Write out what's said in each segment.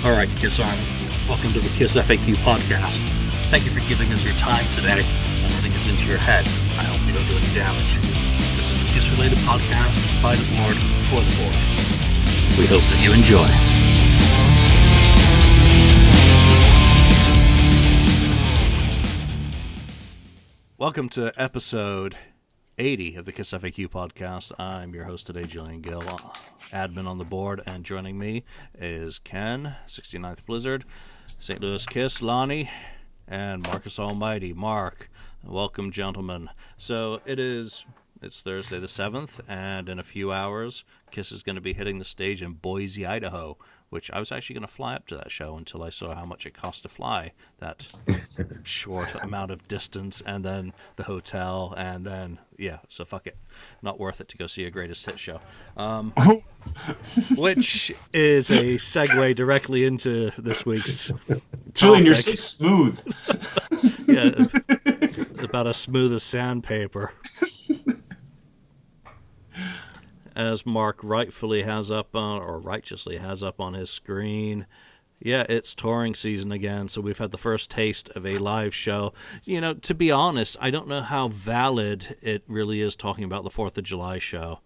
Alright, Kiss Army, welcome to the KissFAQ podcast. Thank you for giving us your time today and letting us into your head. I hope we don't do any damage. This is a Kiss-related podcast by the board, for the board. We hope that you enjoy. Welcome to episode 80 of the KissFAQ podcast. I'm your host today, Julian Gill, admin on the board, and joining me is Ken, 69th Blizzard, St. Louis Kiss, Lonnie, and Marcus Almighty. Mark, welcome, gentlemen. So it's Thursday the 7th, and in a few hours, Kiss is going to be hitting the stage in Boise, Idaho, which I was actually going to fly up to that show until I saw how much it cost to fly that short amount of distance, and then the hotel, and then, so fuck it. Not worth it to go see a greatest hit show. Which is a segue directly into this week's topic. Julian, you're so smooth. About as smooth as sandpaper. As Mark rightfully has up on, or righteously has up on his screen, it's touring season again, so we've had the first taste of a live show. To be honest, I don't know how valid it really is talking about the 4th of July show.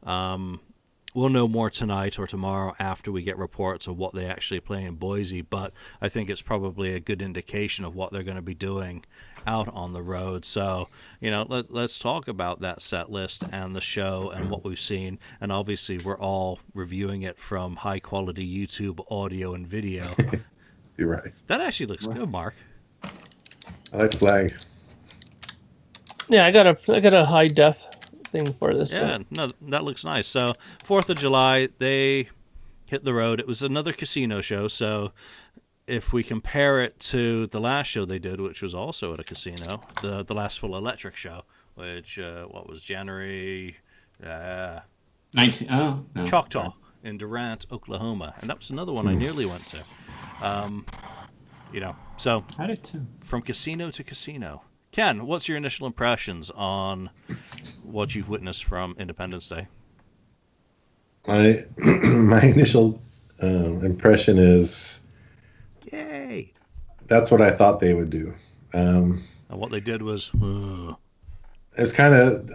We'll know more tonight or tomorrow after we get reports of what they actually play in Boise, but I think it's probably a good indication of what they're going to be doing out on the road. So, let's talk about that set list and the show and what we've seen. And obviously, we're all reviewing it from high-quality YouTube audio and video. You're right. That actually looks good, Mark. I like the flag. Yeah, I got a high def thing for this. No, that looks nice. So 4th of July, they hit the road. It was another casino show, so if we compare it to the last show they did, which was also at a casino, the last full electric show, which what was January 19 no. Choctaw in Durant, Oklahoma, and that was another one I nearly went to. So I did too. From casino to casino. Ken, what's your initial impressions on what you've witnessed from Independence Day? My initial impression is, yay! That's what I thought they would do. And what they did was, to me, it's kind of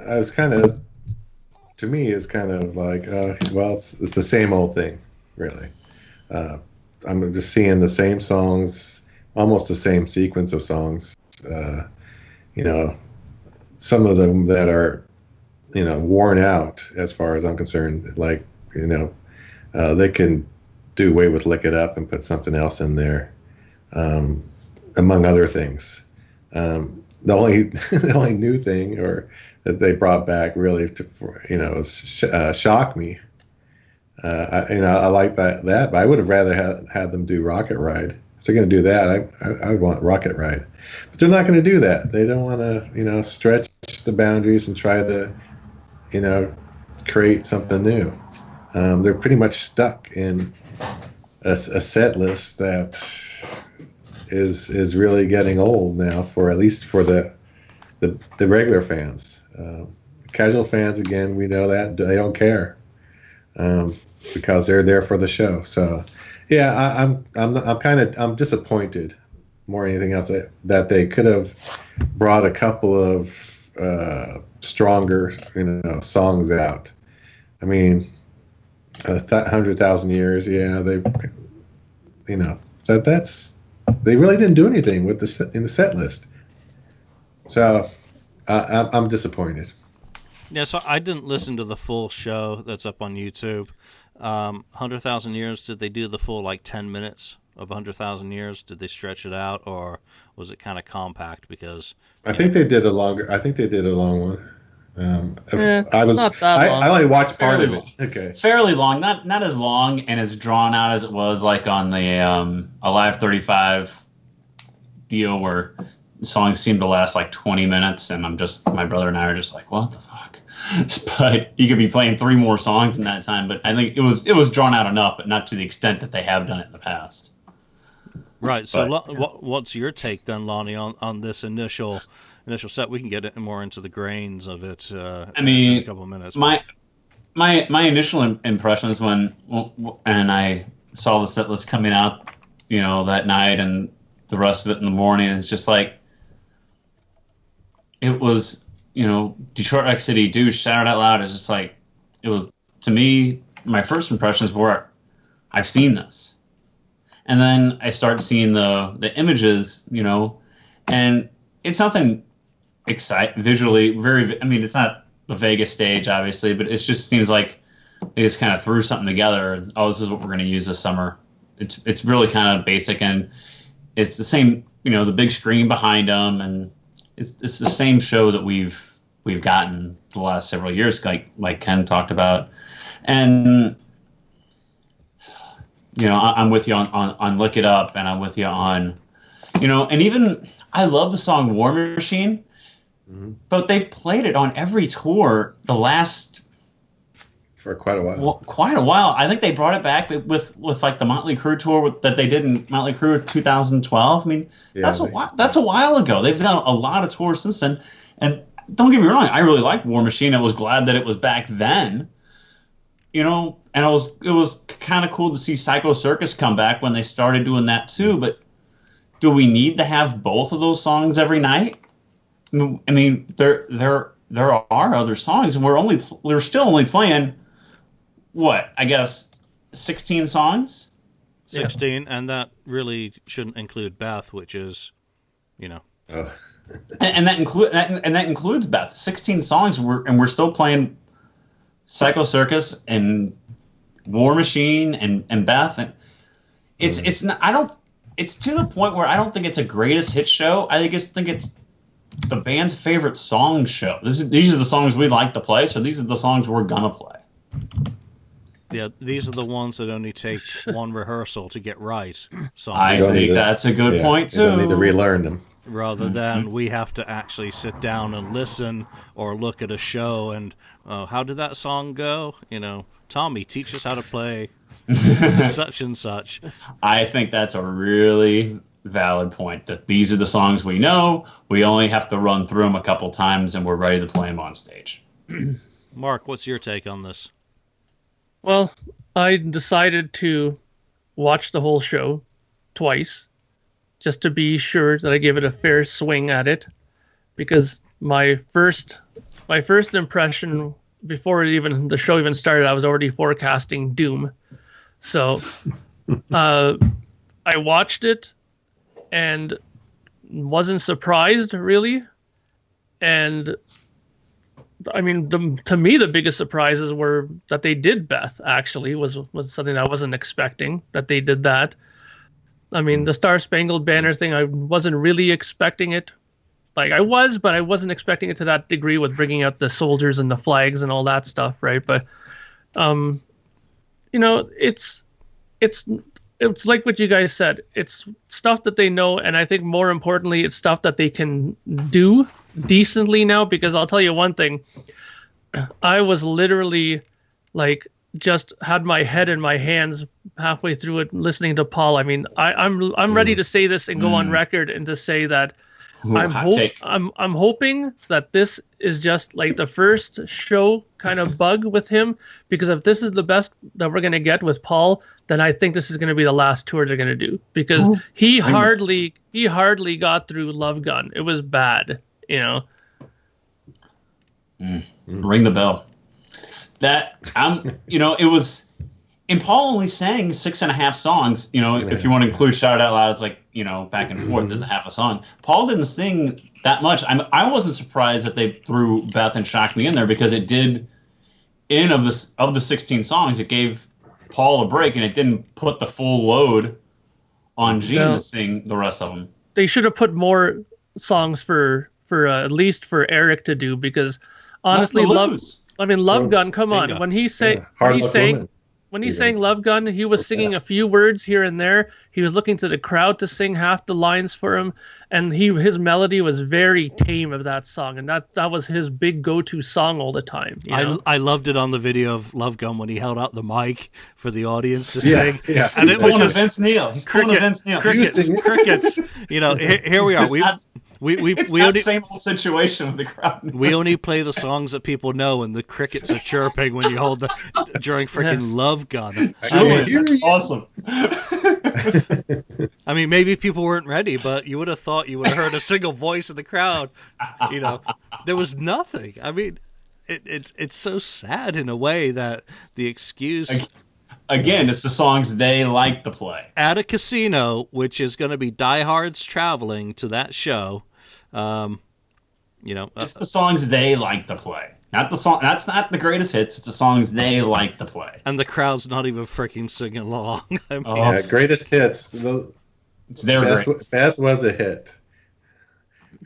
like, it's the same old thing, really. I'm just seeing the same songs, almost the same sequence of songs. Some of them that are, worn out as far as I'm concerned. Like, they can do away with Lick It Up and put something else in there, among other things. The only new thing that they brought back really was Shock Me. I like that, but I would have rather had them do Rocket Ride. If they're going to do that, I want Rocket Ride. But they're not going to do that. They don't want to, stretch the boundaries and try to, create something new. They're pretty much stuck in a set list that is really getting old now, at least for the regular fans. Casual fans, again, we know that they don't care because they're there for the show. So. Yeah, I'm disappointed more than anything else that they could have brought a couple of stronger, songs out. I mean, 100,000 Years, they, so they really didn't do anything with in the set list. So I'm disappointed. Yeah, so I didn't listen to the full show that's up on YouTube. 100,000 Years, did they do the full 10 minutes of 100,000 Years? Did they stretch it out, or was it kind of compact? Because I think they did a long one. Not that long. I only watched part of it. Okay, fairly long, not as long and as drawn out as it was on the Alive 35 deal, where songs seem to last 20 minutes, and my brother and I are just like, what the fuck? But you could be playing 3 more songs in that time. But I think it was drawn out enough, but not to the extent that they have done it in the past. Right. So what's your take then, Lonnie, on this initial set? We can get more into the grains of it in a couple of minutes. My initial impressions and I saw the set list coming out, that night and the rest of it in the morning. And it's just like, it was, Detroit Rock City Douche, Shout It Out Loud is just like, it was, to me, my first impressions were, I've seen this. And then I start seeing the images, and it's nothing visually very, I mean, it's not the Vegas stage, obviously, but it just seems like they just kind of threw something together. And, this is what we're going to use this summer. It's really kind of basic, and it's the same, the big screen behind them, and it's the same show that we've gotten the last several years, like Ken talked about. And I'm with you on Look It Up, and I'm with you on, and even I love the song War Machine, but they've played it on every tour the last for quite a while. I think they brought it back with like the Motley Crue tour that they did in Motley Crue 2012. I mean, that's a while ago. They've done a lot of tours since then. And don't get me wrong, I really liked War Machine. I was glad that it was back then. And it was kind of cool to see Psycho Circus come back when they started doing that too. But do we need to have both of those songs every night? I mean, there are other songs, and we're still only playing what, I guess 16 songs. 16, and that really shouldn't include Beth, which is, Oh. and that includes Beth. 16 songs, we're still playing Psycho Circus and War Machine and Beth, and it's not, it's to the point where I don't think it's a greatest hit show. I just think it's the band's favorite song show. These are the songs we like to play, so these are the songs we're gonna play. Yeah, these are the ones that only take one rehearsal to get right. Songs. I think that's a good point too. You don't need to relearn them. Rather than we have to actually sit down and listen or look at a show and how did that song go? Tommy, teach us how to play such and such. I think that's a really valid point, that these are the songs we know. We only have to run through them a couple times and we're ready to play them on stage. Mark, what's your take on this? Well, I decided to watch the whole show twice just to be sure that I give it a fair swing at it, because my first impression before the show even started, I was already forecasting doom. So I watched it and wasn't surprised, really. And I mean, to me, the biggest surprises were that they did Beth, actually, was something I wasn't expecting, that they did that. I mean, the Star Spangled Banner thing, I wasn't really expecting it. Like, I was, but I wasn't expecting it to that degree with bringing out the soldiers and the flags and all that stuff, right? But, it's like what you guys said. It's stuff that they know, and I think more importantly, it's stuff that they can do decently now, because I'll tell you one thing. I was literally like just had my head in my hands halfway through it listening to Paul. I mean, I'm ready to say this and go on record and to say that I'm hoping that this is just like the first show kind of bug with him, because if this is the best that we're going to get with Paul, then I think this is going to be the last tour they're going to do, because he hardly got through Love Gun. It was bad, Ring the bell. That it was, and Paul only sang 6.5 songs. If you want to include Shout It Out Loud, it's like back and forth is a half a song. Paul didn't sing that much. I wasn't surprised that they threw Beth and Shock Me in there, because it did, of the 16 songs, it gave Paul a break, and it didn't put the full load on Gene to sing the rest of them. They should have put more songs for at least for Eric to do, because honestly, Love Gun, come on. When he sang Love Gun, he was singing a few words here and there. He was looking to the crowd to sing half the lines for him, and his melody was very tame of that song, and that was his big go-to song all the time. I loved it on the video of Love Gun when he held out the mic for the audience to sing. Yeah. And it was just Vince Neil. He's pulling a Vince Neil. Crickets. Here we are. It's we that only same old situation with the crowd. we only play the songs that people know, and the crickets are chirping when you hold during freaking Love Gun. Julian, that's awesome. I mean, maybe people weren't ready, but you would have thought you would have heard a single voice in the crowd. You know, there was nothing. I mean, it's so sad in a way that the excuse. Again, it's the songs they like to play. At a casino, which is going to be diehards traveling to that show, It's the songs they like to play. Not the song. That's not the greatest hits. It's the songs they like to play. and the crowd's not even freaking singing along. I mean, Yeah, greatest hits. It's their great. Beth was a hit.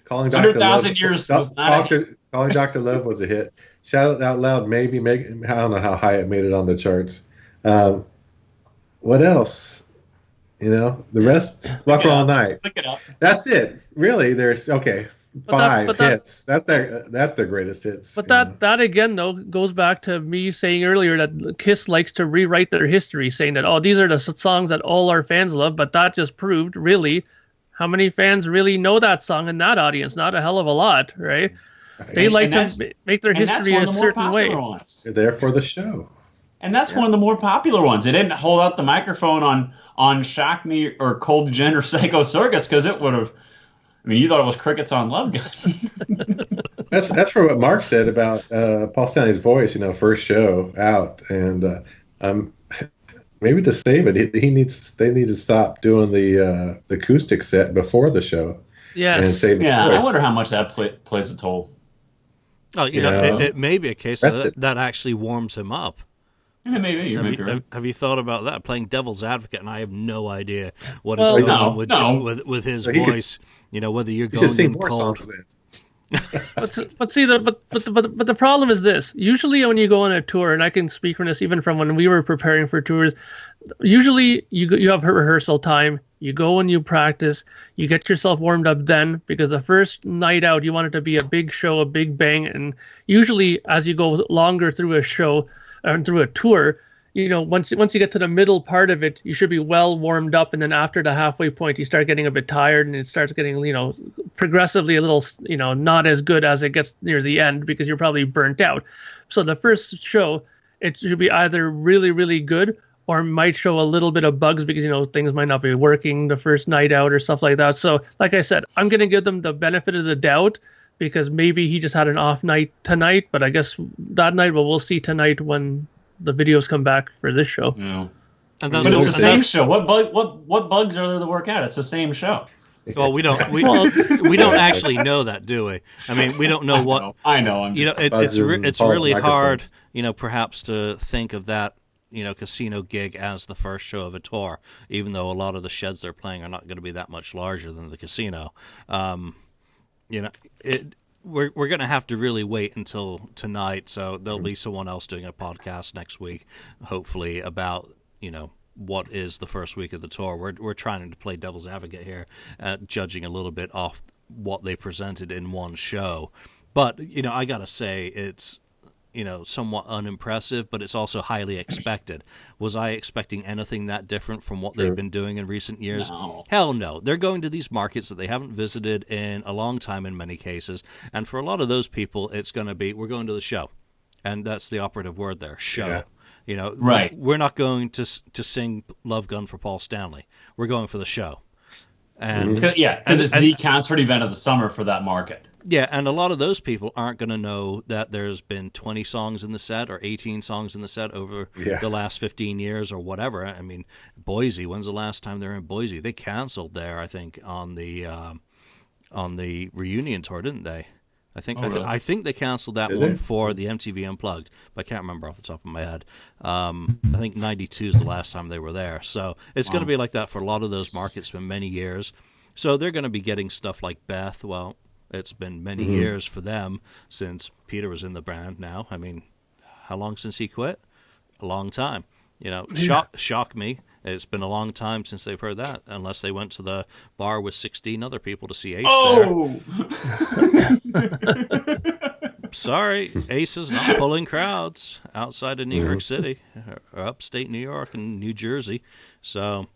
Calling Dr. 100,000 Love years was not a hit. Calling Dr. Love was a hit. Shout It Out Loud, maybe. I don't know how high it made it on the charts. What else? The rest. Rock All Night. Look it up. That's it. Really, there's five hits. That's their greatest hits. But that again though goes back to me saying earlier that Kiss likes to rewrite their history, saying that these are the songs that all our fans love. But that just proved really how many fans really know that song in that audience. Not a hell of a lot, right? They like to make their history a certain way. They're there for the show. And that's one of the more popular ones. They didn't hold out the microphone on Shock Me or Cold Gin or Psycho Circus because it would have. I mean, you thought it was crickets on Love Gun. That's for what Mark said about Paul Stanley's voice. First show out, and maybe to save it, they need to stop doing the acoustic set before the show. Yes. And save the Yeah, voice. I wonder how much that plays a toll. Oh, it may be a case that actually warms him up. Yeah, maybe. Have you thought about that? Playing devil's advocate, and I have no idea what is going on with his voice. Whether you're going should sing in more cold. songs then. But the problem is this. Usually when you go on a tour, and I can speak from this even from when we were preparing for tours, usually you have rehearsal time, you go and you practice, you get yourself warmed up then, because the first night out you want it to be a big show, a big bang, and usually as you go longer through a show and through a tour, once you get to the middle part of it, you should be well warmed up, and then after the halfway point, you start getting a bit tired, and it starts getting, progressively a little, not as good as it gets near the end because you're probably burnt out. So the first show, it should be either really, really good or might show a little bit of bugs because, things might not be working the first night out or stuff like that. So like I said, I'm going to give them the benefit of the doubt because maybe he just had an off night tonight, but I guess that night, we'll see tonight when the videos come back for this show. Yeah. But it's the same show. What bugs are there to work out? It's the same show. Well, we don't actually know that, do we? I mean, we don't know what. I know. It's really hard, perhaps to think of that, casino gig as the first show of a tour, even though a lot of the sheds they're playing are not going to be that much larger than the casino. We're going to have to really wait until tonight, so there'll be someone else doing a podcast next week, hopefully, about, what is the first week of the tour. We're trying to play devil's advocate here, judging a little bit off what they presented in one show. But, I got to say, it's, somewhat unimpressive, but it's also highly expected. Was I expecting anything that different from what they've been doing in recent years? No. Hell no. They're going to these markets that they haven't visited in a long time in many cases, and for a lot of those people, it's going to be, we're going to the show. And that's the operative word there, show. Yeah. Right. We're not going to sing Love Gun for Paul Stanley. We're going for the show. And because it's the concert event of the summer for that market. Yeah, and a lot of those people aren't going to know that there's been 20 songs in the set or 18 songs in the set over the last 15 years or whatever. I mean, Boise, when's the last time they were in Boise? They canceled there, I think, on the reunion tour, didn't they? I think they canceled that one for the MTV Unplugged, but I can't remember off the top of my head. I think 92 is the last time they were there. So it's going to be like that for a lot of those markets for many years. So they're going to be getting stuff like Beth. Well, it's been many years for them since Peter was in the band now. I mean, how long since he quit? A long time. Shock Me. It's been a long time since they've heard that, unless they went to the bar with 16 other people to see Ace there. Sorry, Ace is not pulling crowds outside of New York City or upstate New York and New Jersey. So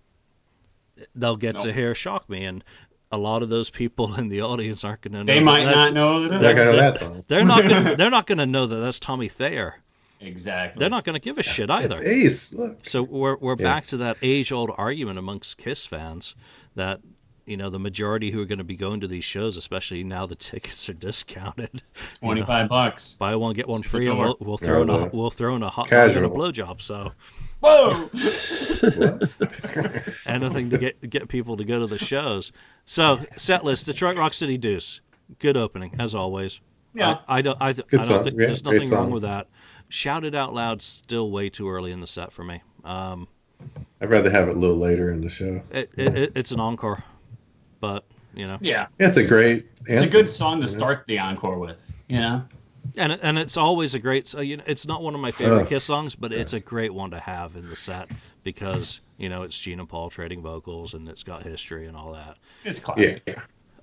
they'll get to hear Shock Me. And a lot of those people in the audience aren't going to know. They might not know that. They're gonna know that song. They're not going to know that that's Tommy Thayer. Exactly. They're not going to give a shit either. It's Ace. Look. So we're back to that age-old argument amongst Kiss fans that, you know, the majority who are going to be going to these shows, especially now the tickets are discounted, $25. buy one get one free, and door. we'll throw in Yeah, we'll throw in a hot dog and a casual. blowjob. So Whoa! anything to get people to go to the shows. So set list: Detroit Rock City Deuce, good opening as always. Yeah. I don't Good think song. Yeah, there's great nothing wrong with songs. that. Shout It Out Loud still way too early in the set for me. I'd rather have it a little later in the show. It's an encore, but you know, Yeah. It's a great. It's a anthem. good song to start the encore with, you know? and it's always a great. So, you know, it's not one of my favorite Kiss songs, but it's a great one to have in the set because you know it's Gene and Paul trading vocals and it's got history and all that. It's classic. Yeah.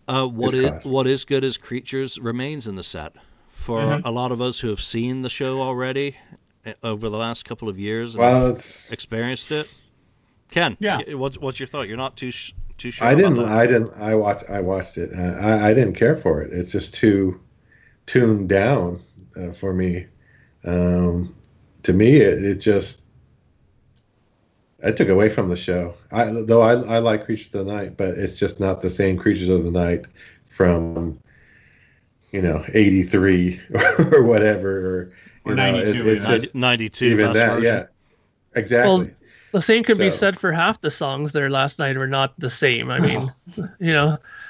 It's What is good as Creatures remains in the set. For a lot of us who have seen the show already over the last couple of years and Well, have it's. experienced it, Ken, Yeah. what's your thought? You're not too sure. I about that. didn't. I watched it. I didn't care for it. It's just too tuned down for me. To me, it just. I took away from the show. I like Creatures of the Night, but it's just not the same Creatures of the Night from, 83 or whatever, Or 92 It's even. just 92 even best that, version. yeah, exactly. Well, the same could be So- said for half the songs there last night were not the same. I mean,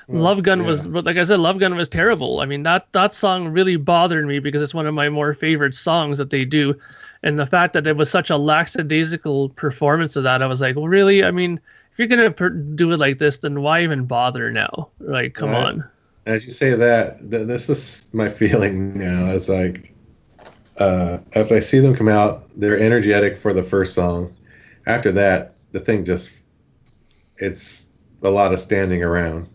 Love Gun was, but like I said, Love Gun was terrible. I mean, that song really bothered me because it's one of my more favorite songs that they do. And the fact that it was such a lackadaisical performance of that, I was like, well, really? I mean, if you're going to do it like this, then why even bother now? Like, come Right. on. As you say that, this is my feeling now. It's like, if I see them come out, they're energetic for the first song. After that, the thing it's a lot of standing around.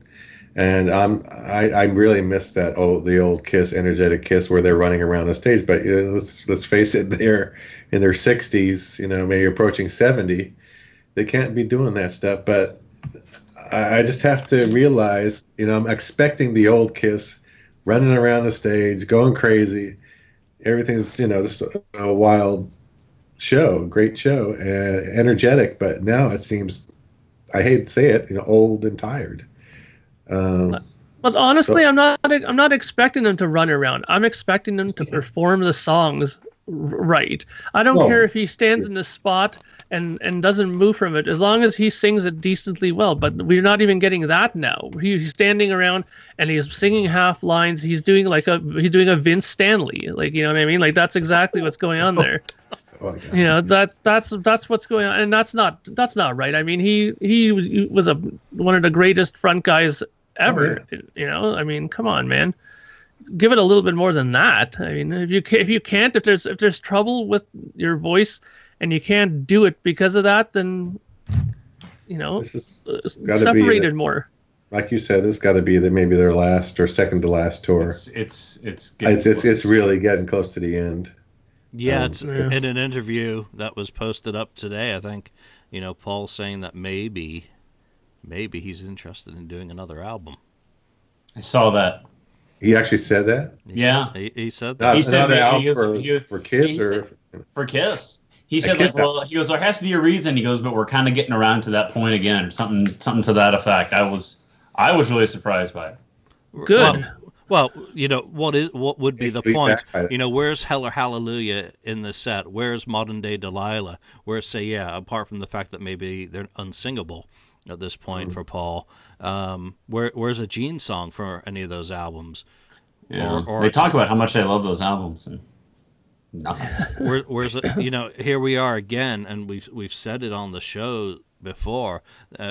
And I really miss the old Kiss, energetic Kiss, where they're running around the stage. But let's face it, they're in their 60s, maybe approaching 70. They can't be doing that stuff. But I just have to realize, I'm expecting the old Kiss running around the stage, going crazy. Everything's, just a wild show, great show, energetic. But now it seems, I hate to say it, old and tired. But honestly, I'm not expecting them to run around. I'm expecting them to perform the songs right. I don't care if he stands in the spot and doesn't move from it, as long as he sings it decently well. But we're not even getting that now. He's standing around and he's singing half lines. He's doing a Vince Stanley, like, you know what I mean? Like, that's exactly what's going on there. Oh, God. That's what's going on, and that's not right. I mean, he was one of the greatest front guys ever. Oh, yeah. I mean, come on, man, give it a little bit more than that. I mean, if there's trouble with your voice and you can't do it because of that, then This is gotta separated be more. like you said. This got to be maybe their last or second to last tour. It's really getting close to the end. Yeah, it's in an interview that was posted up today. I think, Paul saying that maybe he's interested in doing another album. I saw that. He actually said that. Yeah. He said Not, that. He said not an that- album he for kids he or For Kiss. He said, Kiss he goes, there has to be a reason. He goes, but we're kind of getting around to that point again, or something to that effect. I was really surprised by it. Good. Well, what would be It's the sweet point? backbite. Where's Hallelujah in the set? Where's Modern Day Delilah? Where's apart from the fact that maybe they're unsingable at this point for Paul. Where's a Gene song for any of those albums? Yeah. Or They talk about how much they love those albums, and nothing. Where's it? Here we are again, and we've said it on the show before.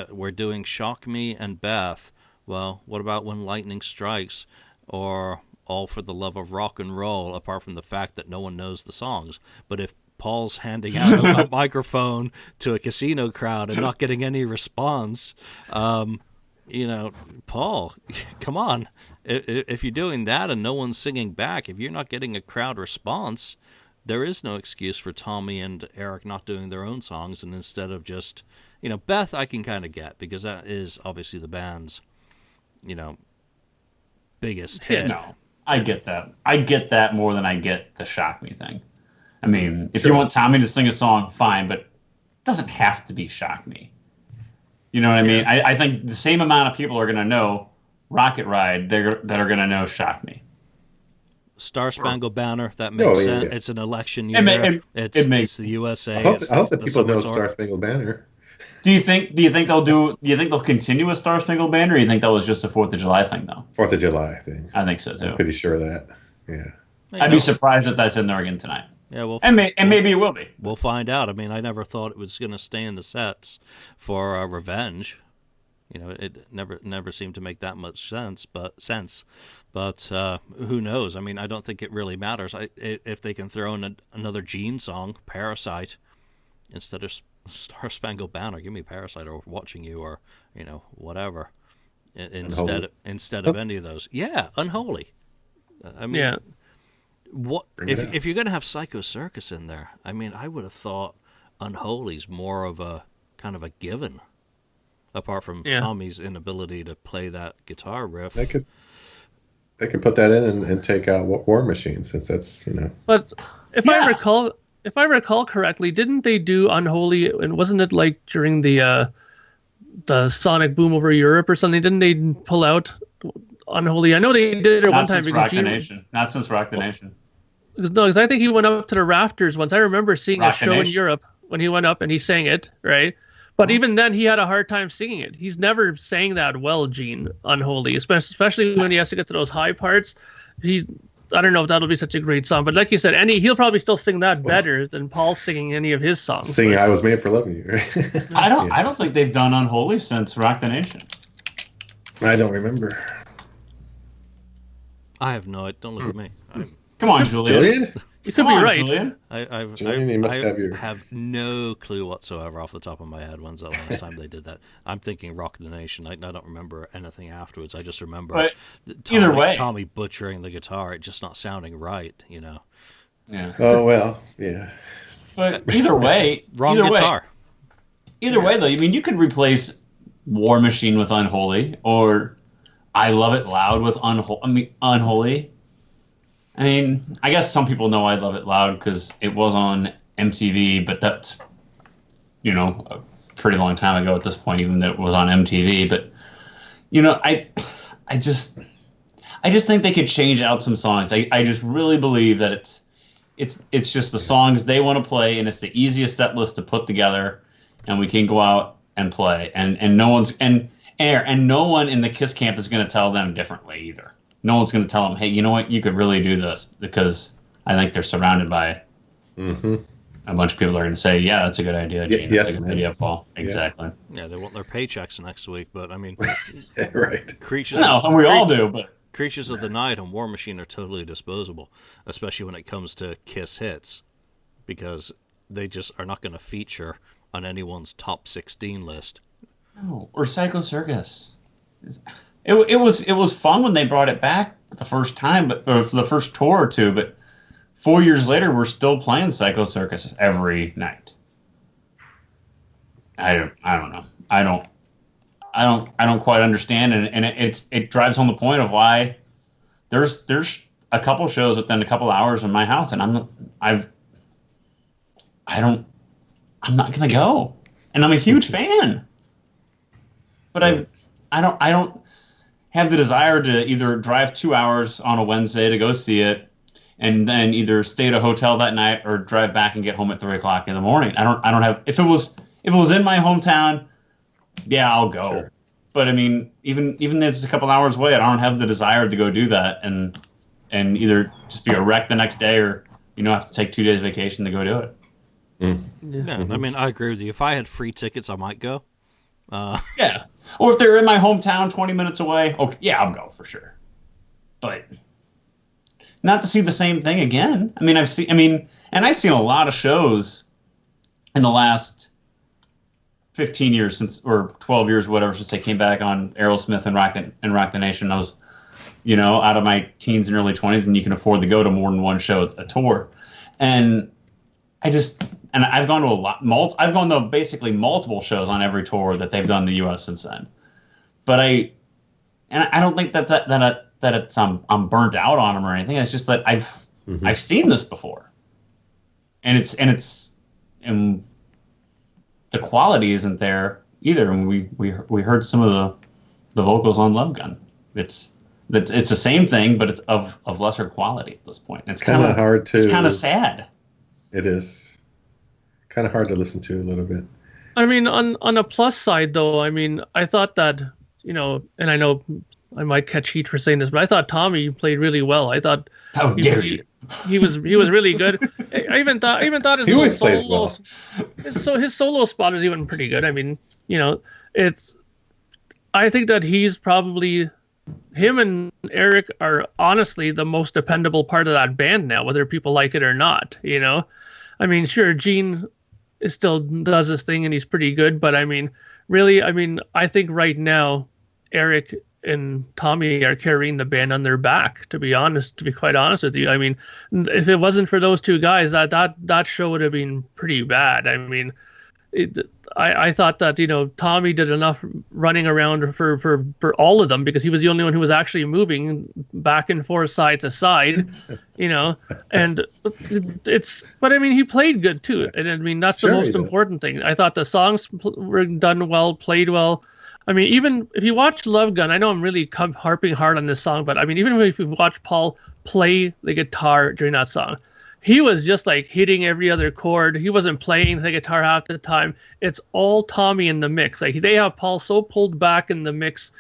We're doing Shock Me and Beth. Well, what about When Lightning Strikes, or All for the Love of Rock and Roll? Apart from the fact that no one knows the songs, but if Paul's handing out a microphone to a casino crowd and not getting any response, Paul, come on. If you're doing that and no one's singing back, if you're not getting a crowd response, there is no excuse for Tommy and Eric not doing their own songs, and instead of just, Beth I can kind of get, because that is obviously the band's biggest hit. No, I get that. I get that more than I get the Shock Me thing. I mean, if you want Tommy to sing a song, fine, but it doesn't have to be Shock Me. You know what I mean? I think the same amount of people are going to know Rocket Ride that are going to know Shock Me. Star Spangled Banner, that makes sense. Yeah. It's an election year. It's the USA. I hope that people know Star Spangled Banner. Do you think they'll continue with Star Spangled Banner, or do you think that was just a 4th of July thing, though? 4th of July thing. I think so too. I'm pretty sure of that. Yeah. I'd be surprised if that's in there again tonight. Yeah, maybe it will be. We'll find out. I mean, I never thought it was going to stay in the sets for Revenge. It never seemed to make that much sense. But who knows? I mean, I don't think it really matters. If they can throw in another Gene song, Parasite, instead of Star Spangled Banner, give me Parasite or Watching You or whatever. Instead of any of those, Unholy. I mean, what if you're going to have Psycho Circus in there? I mean, I would have thought Unholy's more of a kind of a given. Apart from Tommy's inability to play that guitar riff. They could put that in and take out War Machine, since that's, But if I recall correctly, didn't they do Unholy, and wasn't it like during the sonic boom over Europe or something? Didn't they pull out Unholy? I know they did it one time. Not since Rock the Nation. Because I think he went up to the rafters once. I remember seeing a show in Europe when he went up and he sang it, right? But even then, he had a hard time singing it. He's never sang that well, Gene, Unholy, especially when he has to get to those high parts. I don't know if that'll be such a great song. But like you said, he'll probably still sing that better than Paul singing any of his songs. Singing I Was Made for Loving You, right? I don't think they've done Unholy since Rock the Nation. I don't remember. I have no idea. Don't look at me. Come on, Julian. You could be right. Julian. I have no clue whatsoever off the top of my head when's the last time they did that. I'm thinking Rock the Nation. I don't remember anything afterwards. I just remember Tommy butchering the guitar, it just not sounding right, Yeah. Oh, well, yeah. But either way... Wrong guitar. Either way, though, I mean, you could replace War Machine with Unholy, or I Love It Loud with Unholy. I mean, I guess some people know I Love It Loud because it was on MTV, but that's, a pretty long time ago at this point, even though it was on MTV. But, I just think they could change out some songs. I just really believe that it's just the songs they want to play, and it's the easiest set list to put together, and we can go out and play. And no one's and no one in the KISS camp is going to tell them differently either. No one's going to tell them, hey, you know what, you could really do this, because I think they're surrounded by a bunch of people that are going to say, yeah, that's a good idea, Gene. That's a good idea, Paul. Exactly. Yeah, they want their paychecks next week, but I mean, right. All do, but Creatures of the Night and War Machine are totally disposable, especially when it comes to KISS hits, because they just are not going to feature on anyone's top 16 list. No, or Psycho Circus. It was fun when they brought it back the first time, or for the first tour or two. But 4 years later, we're still playing Psycho Circus every night. I don't know. I don't quite understand, and it drives home the point of why there's a couple shows within a couple hours in my house, and I'm not gonna go, and I'm a huge fan, but I don't have the desire to either drive 2 hours on a Wednesday to go see it, and then either stay at a hotel that night or drive back and get home at 3:00 in the morning. I don't have. If it was in my hometown, yeah, I'll go. Sure. But I mean, even if it's a couple hours away, I don't have the desire to go do that and either just be a wreck the next day or have to take 2 days vacation to go do it. Yeah, I mean, I agree with you. If I had free tickets, I might go. Yeah. Or if they're in my hometown 20 minutes away, okay, yeah, I'll go for sure. But not to see the same thing again. I mean, I've seen a lot of shows in the last 15 years or 12 years, whatever, since they came back on Aerosmith and Rock the Nation. I was, out of my teens and early 20s when you can afford to go to more than one show a tour. And I've gone to I've gone to basically multiple shows on every tour that they've done in the U.S. since then. But and I don't think that it's I'm burnt out on them or anything. It's just that I've seen this before, and and the quality isn't there either. And we heard some of the vocals on Love Gun. It's the same thing, but it's of lesser quality at this point. And it's kind of hard to. It's kind of sad. It is kind of hard to listen to a little bit. I mean, on a plus side, though, I mean, I thought that, and I know I might catch heat for saying this, but I thought Tommy played really well. I thought how dare you? He was really good. I even thought his he little plays solo, well. his solo spot is even pretty good. I mean, I think that he's probably, him and Eric are honestly the most dependable part of that band now, whether people like it or not. I mean, sure, Gene still does his thing and he's pretty good, but I mean, really, I think right now Eric and Tommy are carrying the band on their back, to be quite honest with you. I mean, if it wasn't for those two guys, that show would have been pretty bad. I mean, I thought that Tommy did enough running around for all of them, because he was the only one who was actually moving back and forth side to side, and but I mean, he played good too, and I mean, that's the most important thing. I thought the songs were done well, played well. I mean, even if you watch Love Gun, I know I'm really harping hard on this song, but I mean, even if you watch Paul play the guitar during that song, he was just like hitting every other chord. He wasn't playing the guitar half the time. It's all Tommy in the mix. Like, they have Paul so pulled back in the mix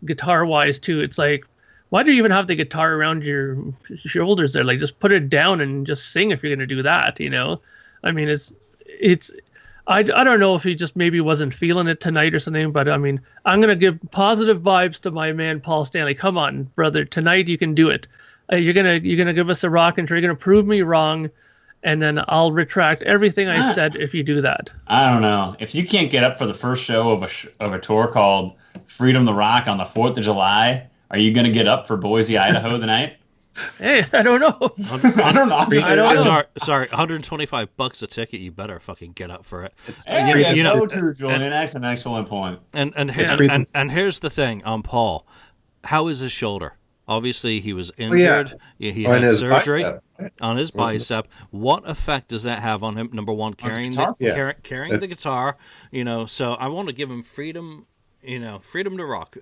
guitar-wise too. It's like, why do you even have the guitar around your shoulders there? Like, just put it down and just sing if you're going to do that, I mean, I don't know if he just maybe wasn't feeling it tonight or something, but I mean, I'm going to give positive vibes to my man Paul Stanley. Come on, brother. Tonight you can do it. You're gonna give us a rock and you're gonna prove me wrong, and then I'll retract everything I said if you do that. I don't know. If you can't get up for the first show of a tour called Freedom the Rock on the 4th of July, are you gonna get up for Boise, Idaho tonight? Hey, I don't know. I don't know. Sorry, $125 a ticket. You better fucking get up for it. Hey, Julian. That's an excellent point. And here's the thing on Paul. How is his shoulder? Obviously, he was injured. He had surgery on his bicep. What effect does that have on him? Number one, carrying the guitar. So I want to give him freedom. Freedom to rock.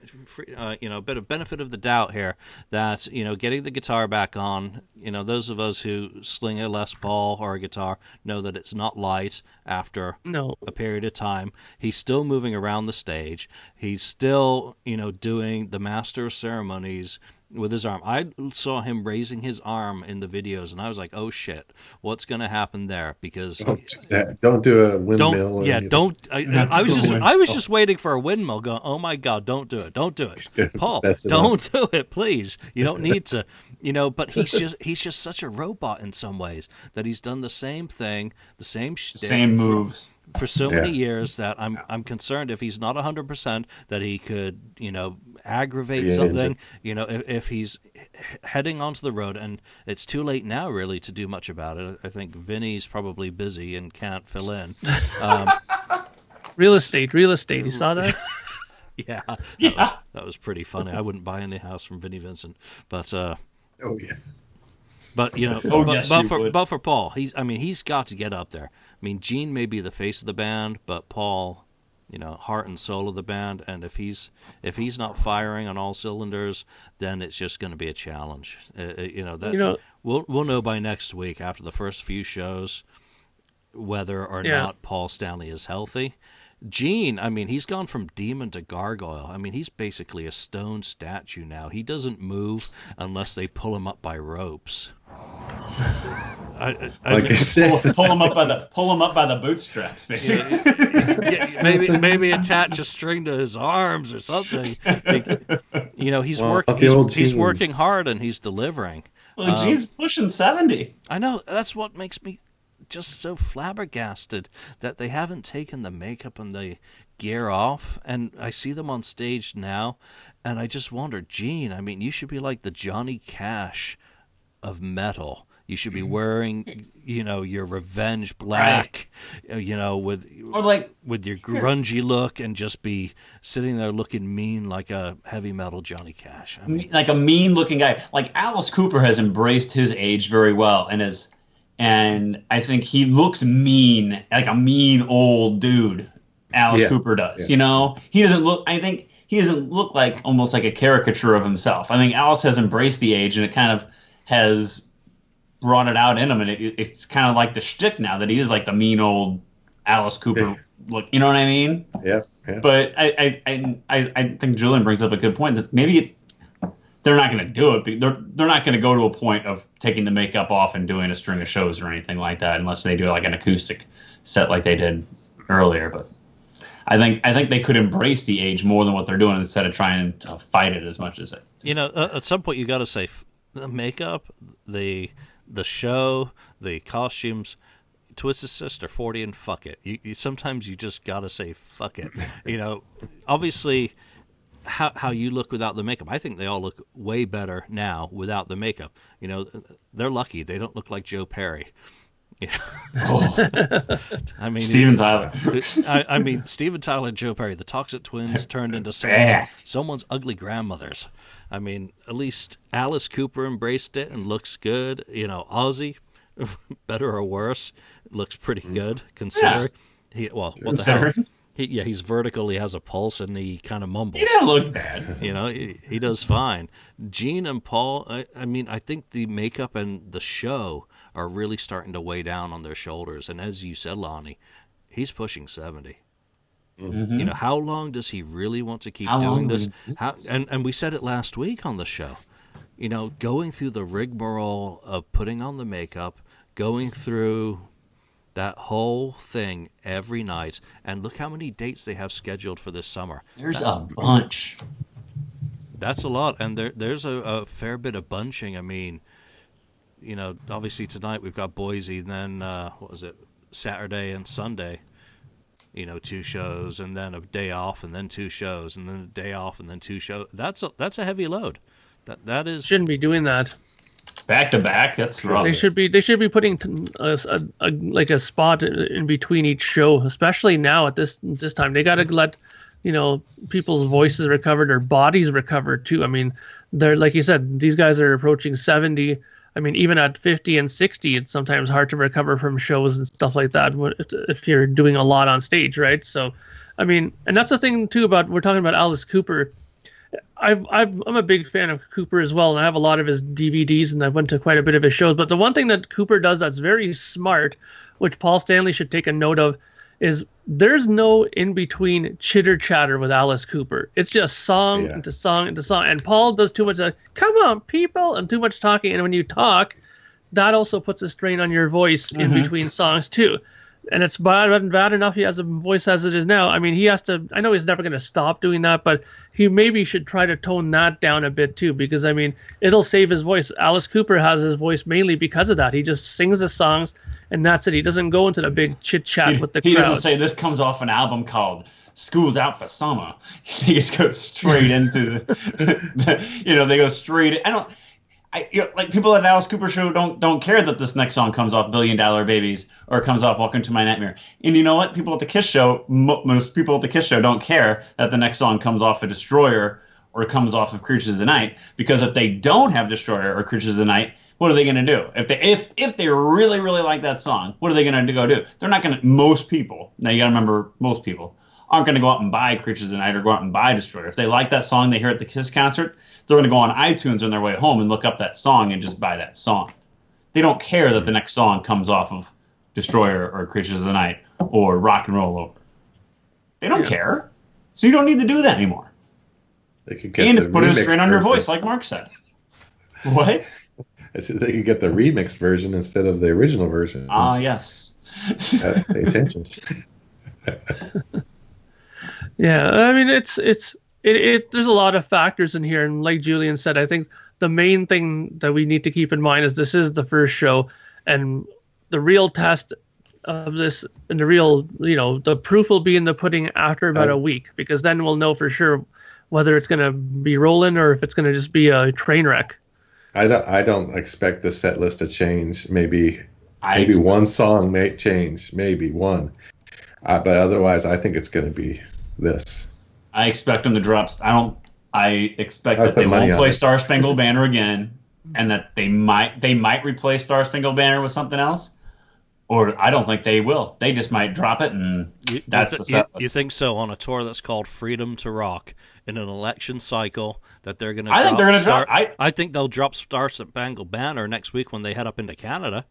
A bit of benefit of the doubt here that getting the guitar back on. Those of us who sling a Les Paul or a guitar know that it's not light after a period of time. He's still moving around the stage. He's still doing the master of ceremonies with his arm. I saw him raising his arm in the videos, and I was like, "Oh shit, what's going to happen there?" Because don't do a windmill. I was just waiting for a windmill. Going, "Oh my god, don't do it! Don't do it, Paul! Don't do it, please! You don't need to." But he's just such a robot in some ways that he's done the same thing, the same moves for so many years that I'm concerned if he's not 100% that he could aggravate something. If he's heading onto the road, and it's too late now really to do much about it. I think Vinny's probably busy and can't fill in. Real estate. You saw that? Yeah, that was pretty funny. I wouldn't buy any house from Vinny Vincent, but oh yeah. But but for Paul, he's got to get up there. I mean, Gene may be the face of the band, but Paul, heart and soul of the band. And if he's not firing on all cylinders, then it's just going to be a challenge. We'll know by next week after the first few shows whether or not Paul Stanley is healthy. Gene, he's gone from demon to gargoyle. He's basically a stone statue now. He doesn't move unless they pull him up by ropes. I said, pull him up by the bootstraps, basically. Maybe attach a string to his arms or something. He's working hard and he's delivering. Well, Gene's pushing 70. I know. That's what makes me just so flabbergasted that they haven't taken the makeup and the gear off. And I see them on stage now, and I just wonder, Gene, you should be like the Johnny Cash of metal. You should be wearing, your revenge black, with Or like your grungy look, and just be sitting there looking mean like a heavy metal Johnny Cash. I mean, like a mean looking guy. Like Alice Cooper has embraced his age very well, and I think he looks mean, like a mean old dude. Alice Cooper does. Yeah. He doesn't look. I think he doesn't look like almost like a caricature of himself. I think Alice has embraced the age, and it kind of has brought it out in him, and it's kind of like the shtick now that he is like the mean old Alice Cooper look. You know what I mean? Yeah. Yeah. But I think Julian brings up a good point that maybe they're not going to do it. They're not going to go to a point of taking the makeup off and doing a string of shows or anything like that, unless they do like an acoustic set like they did earlier. But I think they could embrace the age more than what they're doing instead of trying to fight it as much as it. At some point you got to say the makeup, the show, the costumes. Twisted Sister 40 and fuck it. You sometimes you just got to say fuck it. Obviously. How you look without the makeup. I think they all look way better now without the makeup. They're lucky they don't look like Joe Perry. I mean, Steven Tyler. I mean, Steven Tyler and Joe Perry, the Toxic Twins turned into someone's ugly grandmothers. I mean, at least Alice Cooper embraced it and looks good. Ozzy, better or worse, looks pretty good considering. What the hell? He's vertical. He has a pulse, and he kind of mumbles. He didn't look bad. He does fine. Gene and Paul. I mean, I think the makeup and the show are really starting to weigh down on their shoulders. And as you said, Lonnie, he's pushing 70. Mm-hmm. How long does he really want to keep doing this? And we said it last week on the show. Going through the rigmarole of putting on the makeup, going through that whole thing every night, and look how many dates they have scheduled for this summer. There's a bunch. That's a lot, and there's a fair bit of bunching. I mean, obviously tonight we've got Boise, and then what was it, Saturday and Sunday, 2 shows, and then a day off, and then 2 shows, and then a day off, and then 2 shows. That's a heavy load. That is shouldn't be doing that. Back to back, that's rough. They should be putting a spot in between each show, especially now at this time. They got to let people's voices recover, their bodies recover too. I mean, they're, like you said, these guys are approaching 70. I mean, even at 50 and 60, it's sometimes hard to recover from shows and stuff like that if you're doing a lot on stage, right? So, I mean, and that's the thing too about, we're talking about Alice Cooper. I'm a big fan of Cooper as well, and I have a lot of his DVDs, and I've went to quite a bit of his shows. But the one thing that Cooper does that's very smart, which Paul Stanley should take a note of, is there's no in-between chitter-chatter with Alice Cooper. It's just song into song into song. And Paul does too much come on, people, and too much talking. And when you talk, that also puts a strain on your voice in between songs too. And it's bad enough he has a voice as it is now. I mean, he has to, I know he's never going to stop doing that, but he maybe should try to tone that down a bit too, because I mean, it'll save his voice. Alice Cooper has his voice mainly because of that. He just sings the songs and that's it. He doesn't go into the big chit chat with the crowd. He doesn't say this comes off an album called School's Out for Summer. He just goes straight into they go straight. Like people at the Alice Cooper show don't care that this next song comes off $1 Billion Babies or comes off Welcome to My Nightmare. And you know what? People at the Kiss show, most people at the Kiss show don't care that the next song comes off of Destroyer or comes off of Creatures of the Night, because if they don't have Destroyer or Creatures of the Night, what are they going to do? If they really, really like that song, what are they going to go do? They're not going to, most people, now you got to remember, most people aren't going to go out and buy Creatures of the Night or go out and buy Destroyer. If they like that song they hear at the Kiss concert, they're going to go on iTunes on their way home and look up that song and just buy that song. They don't care that the next song comes off of Destroyer or Creatures of the Night or Rock and Roll Over. They don't care. So you don't need to do that anymore. They could get and it's putting a strain on your voice, like Mark said. What? I said they could get the remixed version instead of the original version. Yes. Pay attention. Yeah, I mean, it's there's a lot of factors in here, and like Julian said, I think the main thing that we need to keep in mind is this is the first show, and the real test of this, and the real, the proof will be in the pudding after about a week, because then we'll know for sure whether it's going to be rolling or if it's going to just be a train wreck. I don't expect the set list to change. Maybe I one song may change, maybe one. But otherwise, I think it's going to be this. I expect them to drop. I expect I'd that put they money won't on play it. Star Spangled Banner again, and that they might replace Star Spangled Banner with something else. Or I don't think they will. They just might drop it, and that's the set list. You think so on a tour that's called Freedom to Rock in an election cycle that they're going to? I think they're going to drop. I think they'll drop Star Spangled Banner next week when they head up into Canada.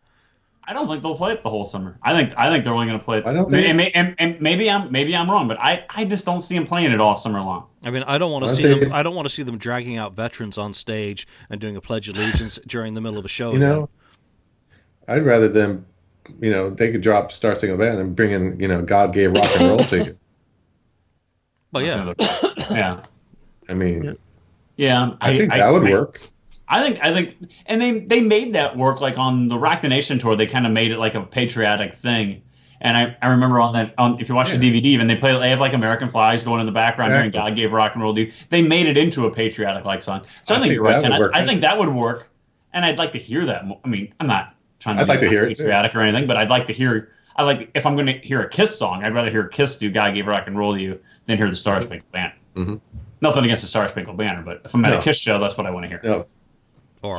I don't think they'll play it the whole summer. I think they're only going to play it. I don't think. And maybe I'm wrong, but I just don't see them playing it all summer long. I mean, I don't want to see them. I don't want to see them dragging out veterans on stage and doing a Pledge of Allegiance during the middle of a show. You know, I'd rather them. You know, they could drop Star Spangled Banner and bring in, God Gave Rock and Roll to you. But yeah, yeah. I mean, yeah. I think that would work. I think, and they made that work like on the Rock the Nation tour. They kind of made it like a patriotic thing. And I remember if you watch the DVD, even they have like American flags going in the background during God Gave Rock and Roll. They made it into a patriotic like song. So I think you're right, Ken. I think that would work, and I'd like to hear that. I mean, I'm not trying to be patriotic or anything, but I'd like to hear. If I'm going to hear a Kiss song, I'd rather hear Kiss do "God Gave Rock and Roll to You" than hear the Star Spangled Banner. Mm-hmm. Nothing against the Star Spangled Banner, but if I'm at a Kiss show, that's what I want to hear. No. Or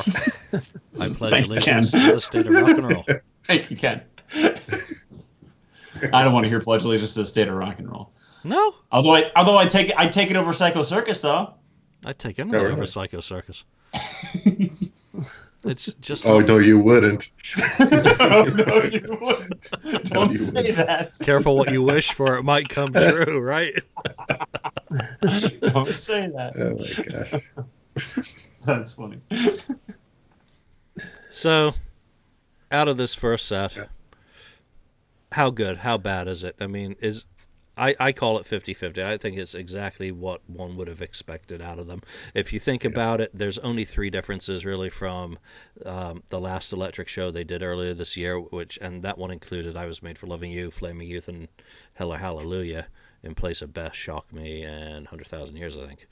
I pledge allegiance to the state of rock and roll. Thank you, Ken. I don't want to hear Pledge Allegiance to the State of Rock and Roll. No. Although I'd take it over Psycho Circus though. I'd take anything over Psycho Circus. It's just. Oh no, you wouldn't. Oh no, you wouldn't. Don't say that. Careful what you wish for; it might come true, right? Don't say that. Oh my gosh. That's funny. So, out of this first set, how good, how bad is it? I mean, I call it 50-50. I think it's exactly what one would have expected out of them. If you think about it, there's only three differences really from the last Electric show they did earlier this year, and that one included I Was Made for Loving You, Flaming Youth, and Hella Hallelujah in place of Best, Shock Me, and 100,000 Years, I think.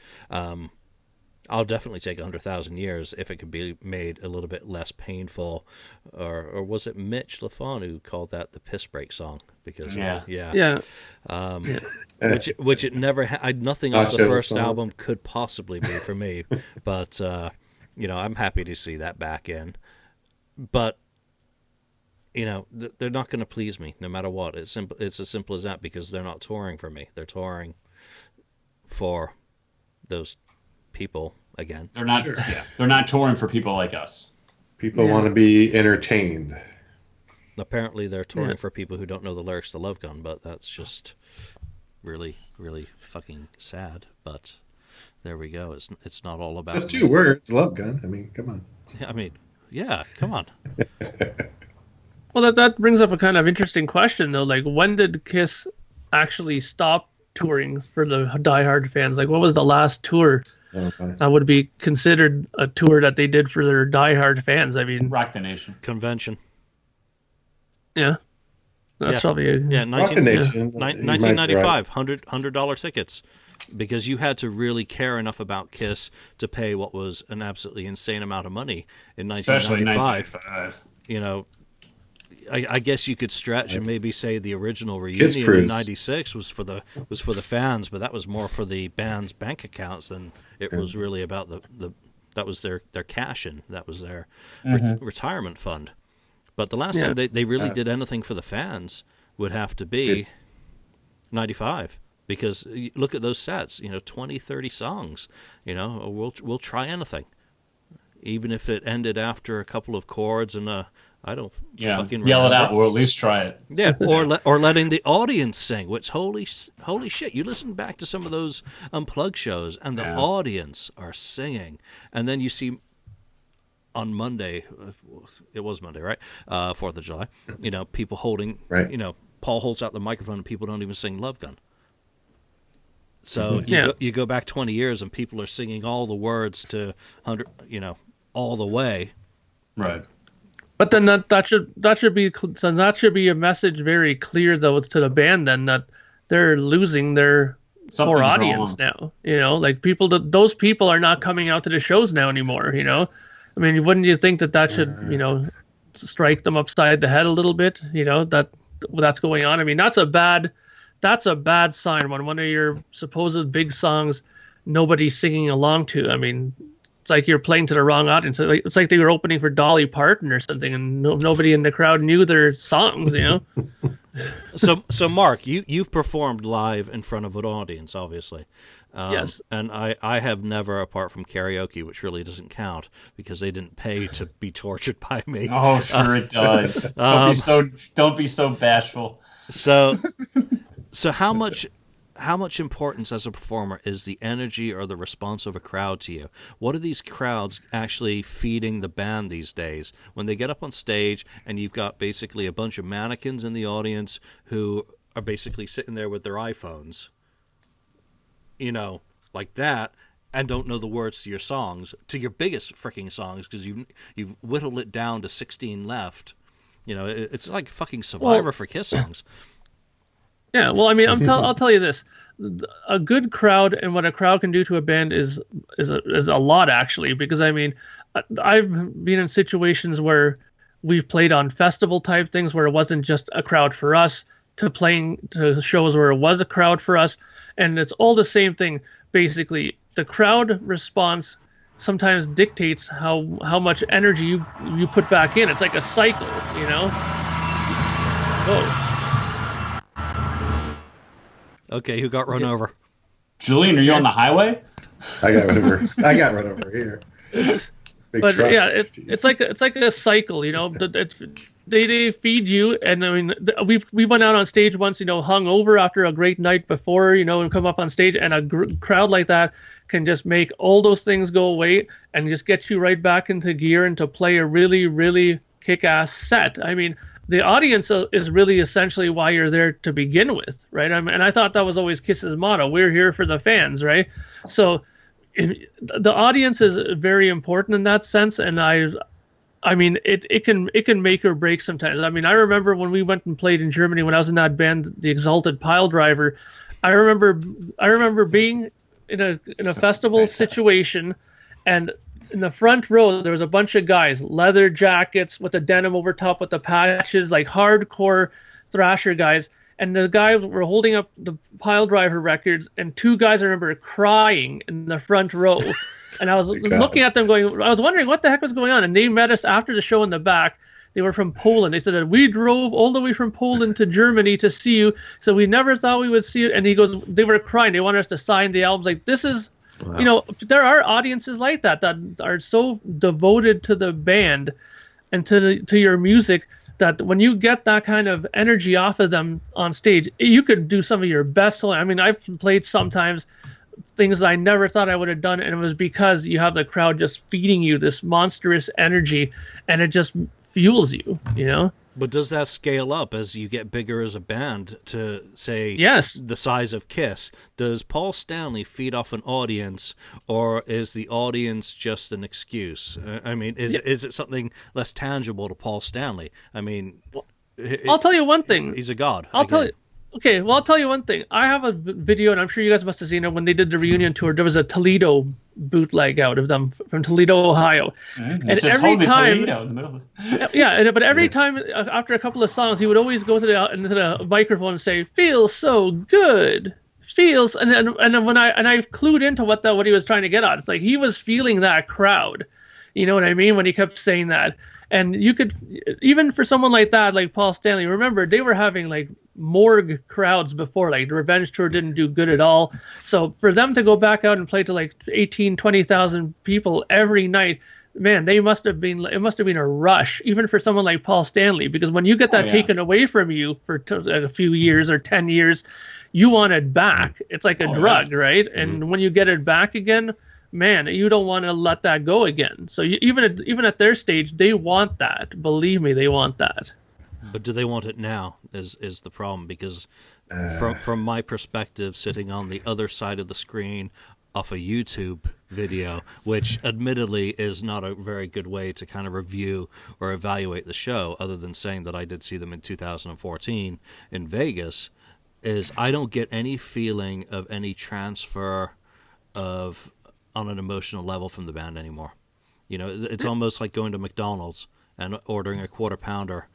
I'll definitely take 100,000 Years if it could be made a little bit less painful. Or was it Mitch LaFon who called that the piss break song? Because which it never had. Nothing off the first album could possibly be for me. But I'm happy to see that back in. But they're not going to please me no matter what. It's as simple as that, because they're not touring for me. They're touring for those people again. They're not. Sure. Yeah, they're not touring for people like us. People want to be entertained. Apparently, they're touring for people who don't know the lyrics to Love Gun, but that's just really, really fucking sad. But there we go. It's not all about. Just 2 words, Love Gun. I mean, come on. I mean, yeah, come on. Well, that brings up a kind of interesting question though. Like, when did Kiss actually stop touring for the diehard fans? Like, what was the last tour that would be considered a tour that they did for their diehard fans? I mean, Rock the Nation convention. Yeah, that's probably 1995, $100 tickets, because you had to really care enough about Kiss to pay what was an absolutely insane amount of money in 1995. Especially 1995. I guess you could stretch and maybe say the original reunion in '96 was for the fans, but that was more for the band's bank accounts than it was really about that was their cash in, that was their retirement fund. But the last time they really did anything for the fans would have to be 95, because look at those sets, 20, 30 songs, we'll try anything, even if it ended after a couple of chords and I don't fucking yell remember. it out. We'll at least try it. Yeah, or letting the audience sing. Which holy shit! You listen back to some of those unplugged shows, and the audience are singing, and then you see on Monday, it was Monday, right? 4th of July. People holding. Right. Paul holds out the microphone, and people don't even sing "Love Gun." So you go back 20 years, and people are singing all the words to 100. All the way. Right. But then that should be a message very clear though to the band then, that they're losing their core audience now. Like those people are not coming out to the shows now anymore. I mean, wouldn't you think that should, strike them upside the head a little bit? That's going on. I mean, that's a bad sign when one of your supposed big songs nobody's singing along to. I mean, it's like you're playing to the wrong audience. It's like they were opening for Dolly Parton or something, and nobody in the crowd knew their songs. So Mark, you've performed live in front of an audience, obviously. Yes. And I have never, apart from karaoke, which really doesn't count because they didn't pay to be tortured by me. Oh, sure it does. Don't be so bashful. So how much importance as a performer is the energy or the response of a crowd to you? What are these crowds actually feeding the band these days? When they get up on stage and you've got basically a bunch of mannequins in the audience who are basically sitting there with their iPhones, like that, and don't know the words to your songs, to your biggest freaking songs, because you've whittled it down to 16 left. It's like fucking Survivor for Kiss songs. Yeah, well, I mean, I'll tell you this: a good crowd and what a crowd can do to a band is a lot, actually. Because I mean, I've been in situations where we've played on festival type things where it wasn't just a crowd for us, to playing to shows where it was a crowd for us, and it's all the same thing. Basically, the crowd response sometimes dictates how much energy you put back in. It's like a cycle, Whoa. Okay, who got run over? Julian, are you on the highway? I got run over here. But truck. Yeah, it's like a cycle, They feed you, and I mean, we went out on stage once, hung over after a great night before, and come up on stage, and a crowd like that can just make all those things go away and just get you right back into gear and to play a really, really kick-ass set. I mean, the audience is really essentially why you're there to begin with, right? And I thought that was always Kiss's motto: we're here for the fans, right? So the audience is very important in that sense, and I mean, it can make or break sometimes. I mean, I remember when we went and played in Germany when I was in that band, the Exalted Piledriver. I remember being in a festival fantastic situation, and in the front row there was a bunch of guys, leather jackets with the denim over top with the patches, like hardcore thrasher guys. And the guys were holding up the Piledriver records, and two guys I remember crying in the front row. And I was looking at them I was wondering what the heck was going on. And they met us after the show in the back. They were from Poland. They said that we drove all the way from Poland to Germany to see you. So we never thought we would see it. And he goes, they were crying. They wanted us to sign the albums. Like, this is, wow. There are audiences like that are so devoted to the band and to your music that when you get that kind of energy off of them on stage, you could do some of your best. I mean, I've played sometimes things that I never thought I would have done, and it was because you have the crowd just feeding you this monstrous energy, and it just fuels you, But does that scale up as you get bigger as a band to, say, yes, the size of Kiss? Does Paul Stanley feed off an audience, or is the audience just an excuse? I mean, is it something less tangible to Paul Stanley? I mean, I'll tell you one thing. He's a god. I'll tell you one thing. I have a video, and I'm sure you guys must have seen it when they did the reunion tour. There was a Toledo bootleg out of them from Toledo, Ohio. And every time, Toledo in the middle of but every time after a couple of songs, he would always go into the microphone and say, "Feels so good, feels." And then when I've clued into what he was trying to get at, it's like he was feeling that crowd. You know what I mean? When he kept saying that. And you could, even for someone like that, like Paul Stanley, remember, they were having like morgue crowds before, like the Revenge Tour didn't do good at all. So for them to go back out and play to like 18, 20,000 people every night, man, it must have been a rush, even for someone like Paul Stanley, because when you get that taken away from you for a few years or 10 years, you want it back. It's like a drug, right? And when you get it back again, man, you don't want to let that go again. So even at their stage, they want that. Believe me, they want that. But do they want it now? Is the problem? Because from my perspective, sitting on the other side of the screen off a YouTube video, which admittedly is not a very good way to kind of review or evaluate the show, other than saying that I did see them in 2014 in Vegas, is I don't get any feeling of any transfer of on an emotional level from the band anymore. It's almost like going to McDonald's and ordering a quarter pounder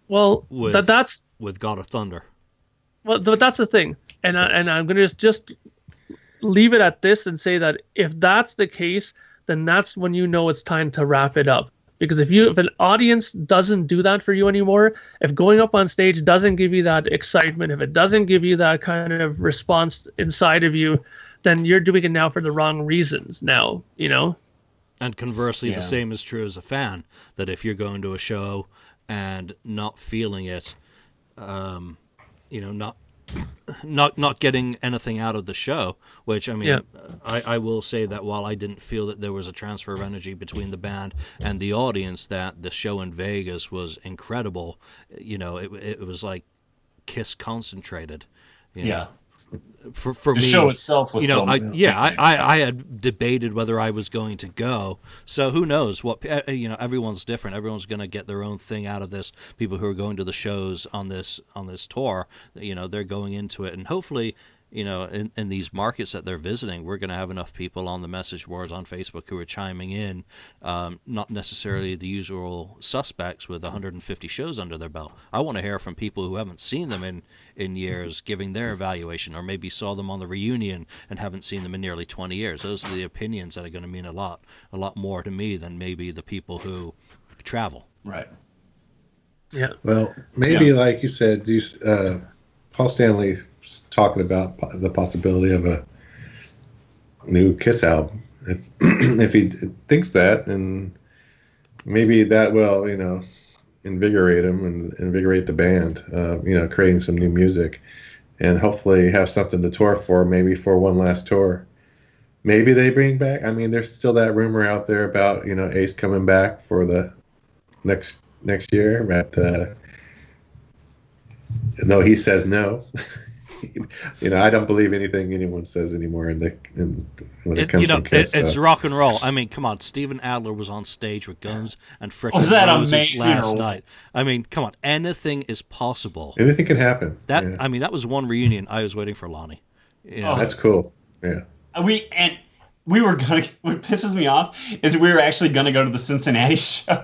Well, with that's with God of Thunder. well, but that's the thing, and I'm gonna just leave it at this and say that if that's the case, then that's when you know it's time to wrap it up. Because if an audience doesn't do that for you anymore, if going up on stage doesn't give you that excitement, if it doesn't give you that kind of response inside of you, then you're doing it now for the wrong reasons now, And conversely, Yeah. the same is true as a fan, that if you're going to a show and not feeling it, not getting anything out of the show, which, I mean, Yeah. I will say that while I didn't feel that there was a transfer of energy between the band and the audience, that the show in Vegas was incredible. It was like Kiss concentrated. Yeah. For The me, show itself was still. I had debated whether I was going to go. So who knows what, everyone's different. Everyone's going to get their own thing out of this. People who are going to the shows on this tour, they're going into it, and hopefully, in these markets that they're visiting, we're going to have enough people on the message boards on Facebook who are chiming in, not necessarily the usual suspects with 150 shows under their belt. I want to hear from people who haven't seen them in years, giving their evaluation, or maybe saw them on the reunion and haven't seen them in nearly 20 years. Those are the opinions that are going to mean a lot more to me than maybe the people who travel. Right. Yeah. Well, maybe like you said, Paul Stanley talking about the possibility of a new Kiss album. If he thinks that, and maybe that will, invigorate him and invigorate the band, creating some new music, and hopefully have something to tour for, maybe for one last tour. Maybe they bring back, I mean, there's still that rumor out there about, Ace coming back for the next year, but though he says no. I don't believe anything anyone says anymore when it comes from Kiss. It's rock and roll. I mean, come on. Steven Adler was on stage with Guns and frickin' Was that Roses amazing last or what? night. I mean, come on. Anything is possible. Anything can happen. I mean, that was one reunion I was waiting for Lonnie. That's cool. Yeah. What pisses me off is we were actually going to go to the Cincinnati show,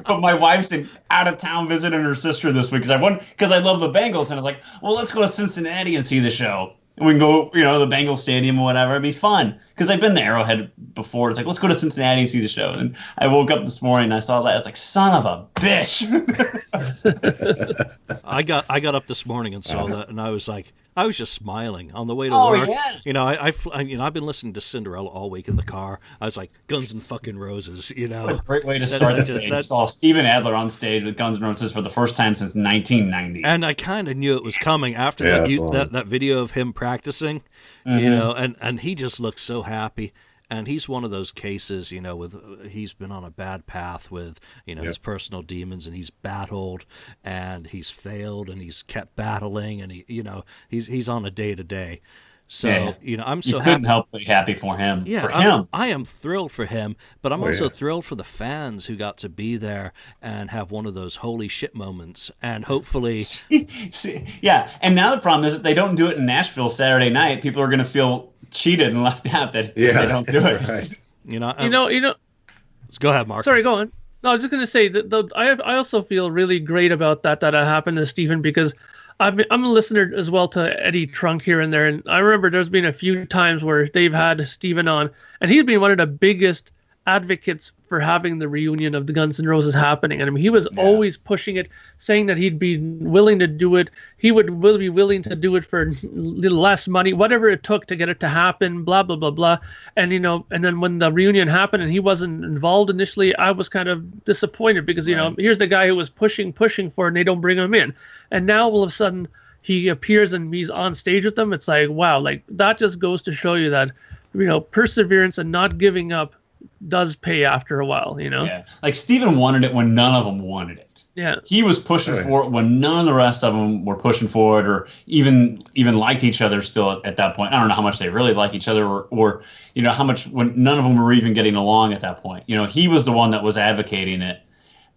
but my wife's out of town visiting her sister this week because I love the Bengals, and I was like, well, let's go to Cincinnati and see the show, and we can go, the Bengals Stadium or whatever. It'd be fun because I've been to Arrowhead before. It's like, let's go to Cincinnati and see the show. And I woke up this morning and I saw that. I was like, son of a bitch. I got up this morning and saw that, and I was just smiling on the way to work. Yeah. I've been listening to Cinderella all week in the car. I was like, Guns and fucking Roses, What a great way to start the day. I saw Steven Adler on stage with Guns N' Roses for the first time since 1990. And I kind of knew it was coming after that video of him practicing, and he just looked so happy. And he's one of those cases, he's been on a bad path with, his personal demons, and he's battled, and he's failed, and he's kept battling, and he's on a day to day. So, I'm so you happy. couldn't help but be happy for him. Yeah, for him. I am thrilled for him, but I'm also thrilled for the fans who got to be there and have one of those holy shit moments, and hopefully... Yeah, and now the problem is that they don't do it in Nashville Saturday night. People are going to feel cheated and left out that they don't do it. Right. Go ahead, Mark. Sorry, go on. No, I was just going to say that I also feel really great about that happened to Stephen, because I'm a listener as well to Eddie Trunk here and there, and I remember there's been a few times where they've had Stephen on, and he'd been one of the biggest advocates for having the reunion of the Guns N' Roses happening. And I mean, he was always pushing it, saying that he'd be willing to do it. He would be willing to do it for a little less money, whatever it took to get it to happen, blah, blah, blah, blah. And, and then when the reunion happened and he wasn't involved initially, I was kind of disappointed because, here's the guy who was pushing for it and they don't bring him in. And now all of a sudden he appears and he's on stage with them. It's like, wow, like that just goes to show you that, perseverance and not giving up does pay after a while, Yeah, like Steven wanted it when none of them wanted it. Yeah, he was pushing for it when none of the rest of them were pushing for it, or even liked each other still at that point. I don't know how much they really like each other, or how much, when none of them were even getting along at that point. He was the one that was advocating it,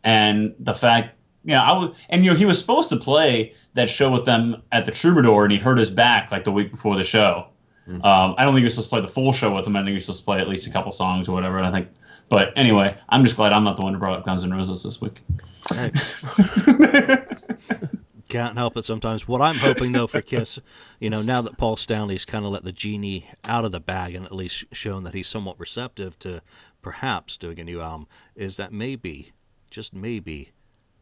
and the fact, he was supposed to play that show with them at the Troubadour, and he hurt his back like the week before the show. I don't think he was supposed to play the full show with them. I think he was supposed to play at least a couple songs or whatever. And I think But anyway, I'm just glad I'm not the one who brought up Guns N' Roses this week. Hey. Can't help it sometimes. What I'm hoping, though, for Kiss, now that Paul Stanley's kind of let the genie out of the bag and at least shown that he's somewhat receptive to perhaps doing a new album, is that maybe, just maybe,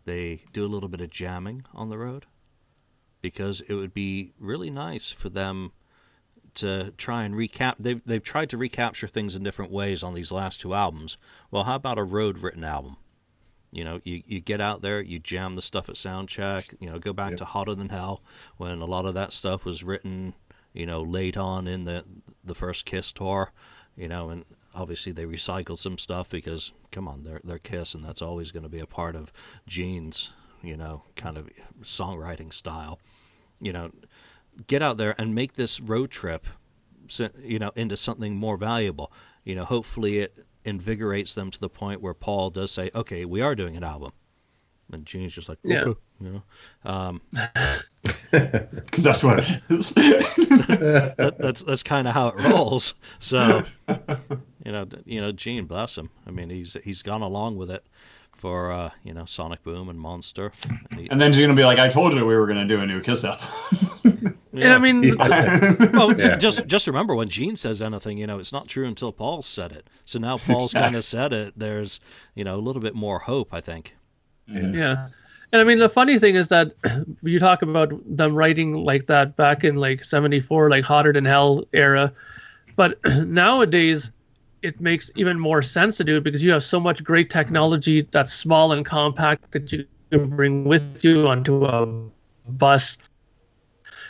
they do a little bit of jamming on the road. Because it would be really nice for them to try and they've tried to recapture things in different ways on these last two albums. Well, how about a road-written album? You get out there, you jam the stuff at soundcheck, go back to Hotter Than Hell, when a lot of that stuff was written, late on in the first Kiss tour, and obviously they recycled some stuff because, come on, they're Kiss, and that's always going to be a part of Gene's, kind of songwriting style. Get out there and make this road trip, into something more valuable. Hopefully it invigorates them to the point where Paul does say, okay, we are doing an album. And Gene's just like, okay, because that's what it is. that's kind of how it rolls. So, Gene, bless him. I mean, he's gone along with it for Sonic Boom and Monster. And then he's gonna be like, I told you we were gonna do a new Kiss album. And I mean, just remember, when Gene says anything, it's not true until Paul said it. So now Paul's kind of said it. There's a little bit more hope, I think. Yeah. And I mean, the funny thing is that you talk about them writing like that back in like 74, like Hotter Than Hell era. But nowadays, it makes even more sense to do it because you have so much great technology that's small and compact that you can bring with you onto a bus,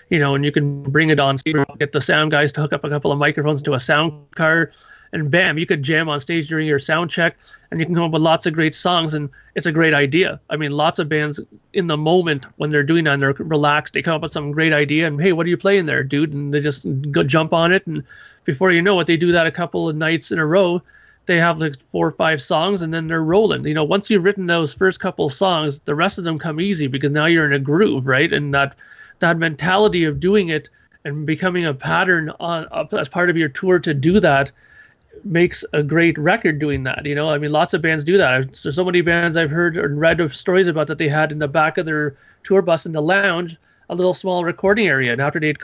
and you can bring it on stage, get the sound guys to hook up a couple of microphones to a sound card, and bam, you could jam on stage during your sound check, and you can come up with lots of great songs, and it's a great idea. I mean, lots of bands in the moment when they're doing that and they're relaxed, they come up with some great idea, and hey, what are you playing there, dude? And they just go jump on it, and before you know it, they do that a couple of nights in a row. They have like 4 or 5 songs, and then they're rolling. Once you've written those first couple of songs, the rest of them come easy because now you're in a groove, right? And that mentality of doing it and becoming a pattern as part of your tour to do that makes a great record doing that. I mean, lots of bands do that. There's so many bands I've heard and read of stories about that they had in the back of their tour bus in the lounge, a little small recording area. And after they'd,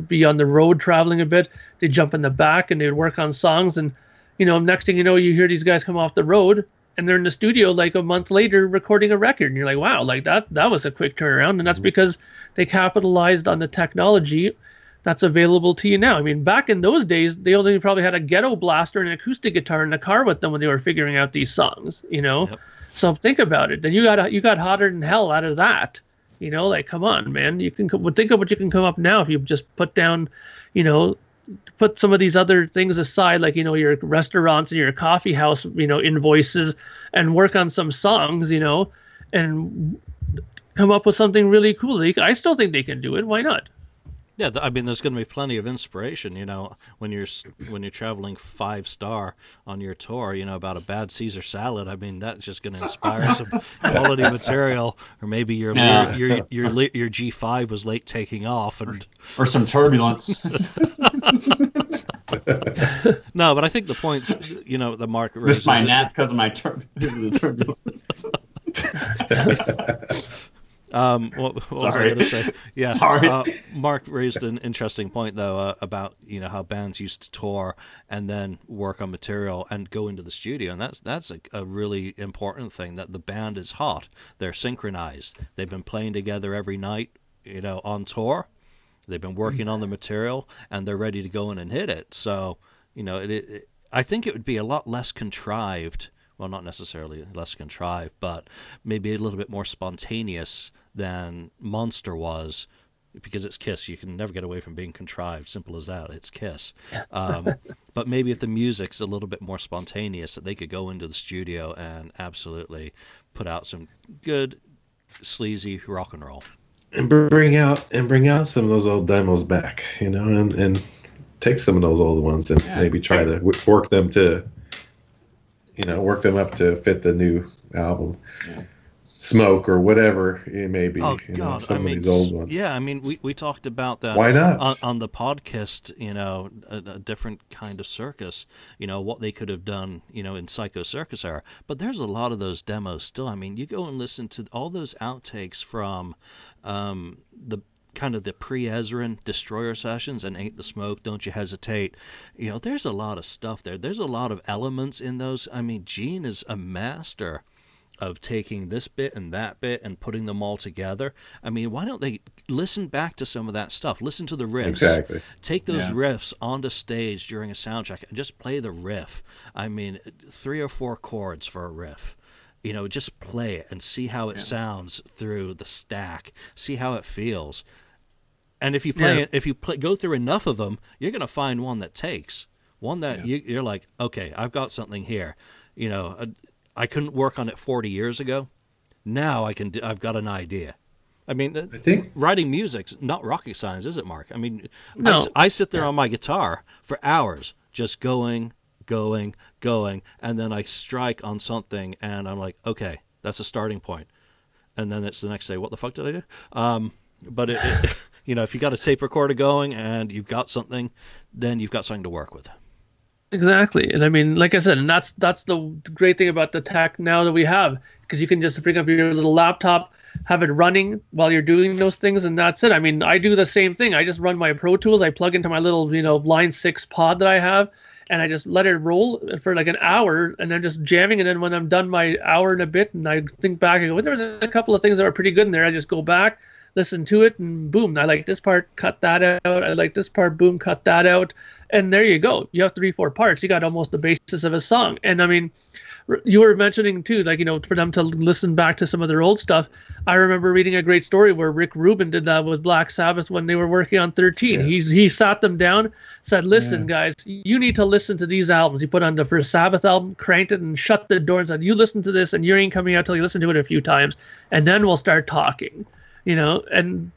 be on the road traveling a bit, they'd jump in the back and they'd work on songs. And, next thing you know, you hear these guys come off the road and they're in the studio like a month later recording a record. And you're like, wow, like that was a quick turnaround. And that's because they capitalized on the technology that's available to you now. I mean, back in those days, they only probably had a ghetto blaster and an acoustic guitar in the car with them when they were figuring out these songs, Yep. So think about it. Then you got Hotter Than Hell out of that. Like, come on, man. You can think of what you can come up now if you just put down, put some of these other things aside, like, your restaurants and your coffee house, invoices, and work on some songs, and come up with something really cool. I still think they can do it. Why not? Yeah, I mean, there's going to be plenty of inspiration, when you're traveling 5-star on your tour, about a bad Caesar salad. I mean, that's just going to inspire some quality material, or maybe your G5 was late taking off, or some turbulence. No, but I think the points, the Mark raises. This my nap because of my turbulence. What was I going to say? Yeah. Sorry. Mark raised an interesting point, though, about how bands used to tour and then work on material and go into the studio, and that's a really important thing. That the band is hot, they're synchronized, they've been playing together every night, on tour, they've been working on the material, and they're ready to go in and hit it. So, I think it would be a lot less contrived. Well, not necessarily less contrived, but maybe a little bit more spontaneous than Monster was, because it's Kiss. You can never get away from being contrived. Simple as that. It's Kiss. But maybe if the music's a little bit more spontaneous, that they could go into the studio and absolutely put out some good, sleazy rock and roll. And bring out some of those old demos back, and take some of those old ones and maybe try to work them up to fit the new album. Yeah. Smoke or whatever it may be. Oh You know, God! some of these old ones. Yeah. I mean, we talked about that Why not? on the podcast. You know, a different kind of circus. You know what they could have done. You know, in Psycho Circus era. But there's a lot of those demos still. I mean, you go and listen to all those outtakes from the kind of the pre-Ezrin Destroyer sessions and Ain't the Smoke, Don't You Hesitate. You know, there's a lot of stuff there. There's a lot of elements in those. I mean, Gene is a master of taking this bit and that bit and putting them all together. I mean, why don't they listen back to some of that stuff? Listen to the riffs. Exactly. Take those riffs onto stage during a sound check and just play the riff. I mean, 3 or 4 chords for a riff. You know, just play it and see how it sounds through the stack. See how it feels. And if you go through enough of them, you're going to find one that takes. One that you're like, okay, I've got something here. You know, I couldn't work on it 40 years ago. Now I can. I've got an idea. I mean, I think writing music's not rocket science, is it, Mark? I mean, No. I sit there on my guitar for hours, just going, and then I strike on something, and I'm like, okay, that's a starting point. And then it's the next day. What the fuck did I do? But you know, if you got a tape recorder going and you've got something, then you've got something to work with. Exactly. And I mean, like I said, and that's the great thing about the tech now that we have, because you can just bring up your little laptop, have it running while you're doing those things, and that's it. I mean, I do the same thing. I just run my Pro Tools. I plug into my little, Line 6 pod that I have, and I just let it roll for like an hour, and then just jamming. And then when I'm done my hour and a bit, and I think back, I go, there was a couple of things that were pretty good in there. I just go back, listen to it, and boom, I like this part, cut that out. I like this part, boom, cut that out. And there you go. You have 3-4 parts. You got almost the basis of a song. And I mean, you were mentioning too, like, for them to listen back to some of their old stuff. I remember reading a great story where Rick Rubin did that with Black Sabbath when they were working on 13. Yeah. He sat them down, said, listen, guys, you need to listen to these albums. He put on the first Sabbath album, cranked it, and shut the door and said, you listen to this, and you ain't coming out till you listen to it a few times, and then we'll start talking. And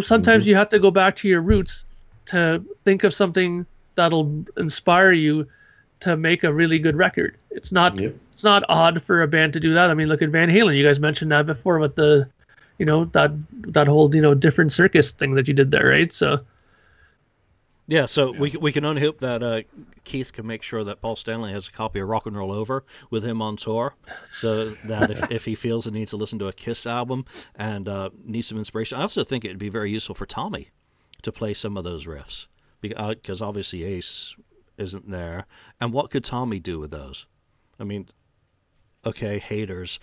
sometimes you have to go back to your roots to think of something that'll inspire you to make a really good record. It's not odd for a band to do that. I mean, look at Van Halen. You guys mentioned that before with the, that whole, different circus thing that you did there, right? So yeah, so we can only hope that Keith can make sure that Paul Stanley has a copy of Rock and Roll Over with him on tour, so that if he feels he needs to listen to a Kiss album and needs some inspiration, I also think it would be very useful for Tommy to play some of those riffs, because obviously Ace isn't there. And what could Tommy do with those? I mean, okay, haters,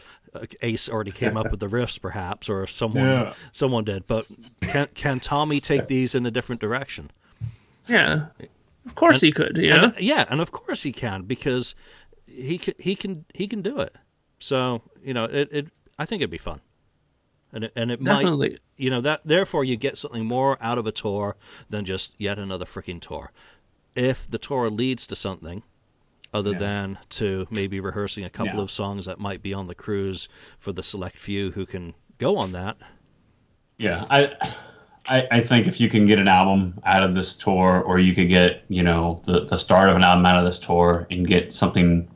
Ace already came up with the riffs perhaps, or someone did, but can Tommy take these in a different direction? Yeah, of course he could. And of course he can, because he can do it. So I think it'd be fun, and it Definitely. might, that therefore you get something more out of a tour than just yet another freaking tour. If the tour leads to something other than to maybe rehearsing a couple of songs that might be on the cruise for the select few who can go on that. Yeah, I think if you can get an album out of this tour, or you could get, the start of an album out of this tour and get something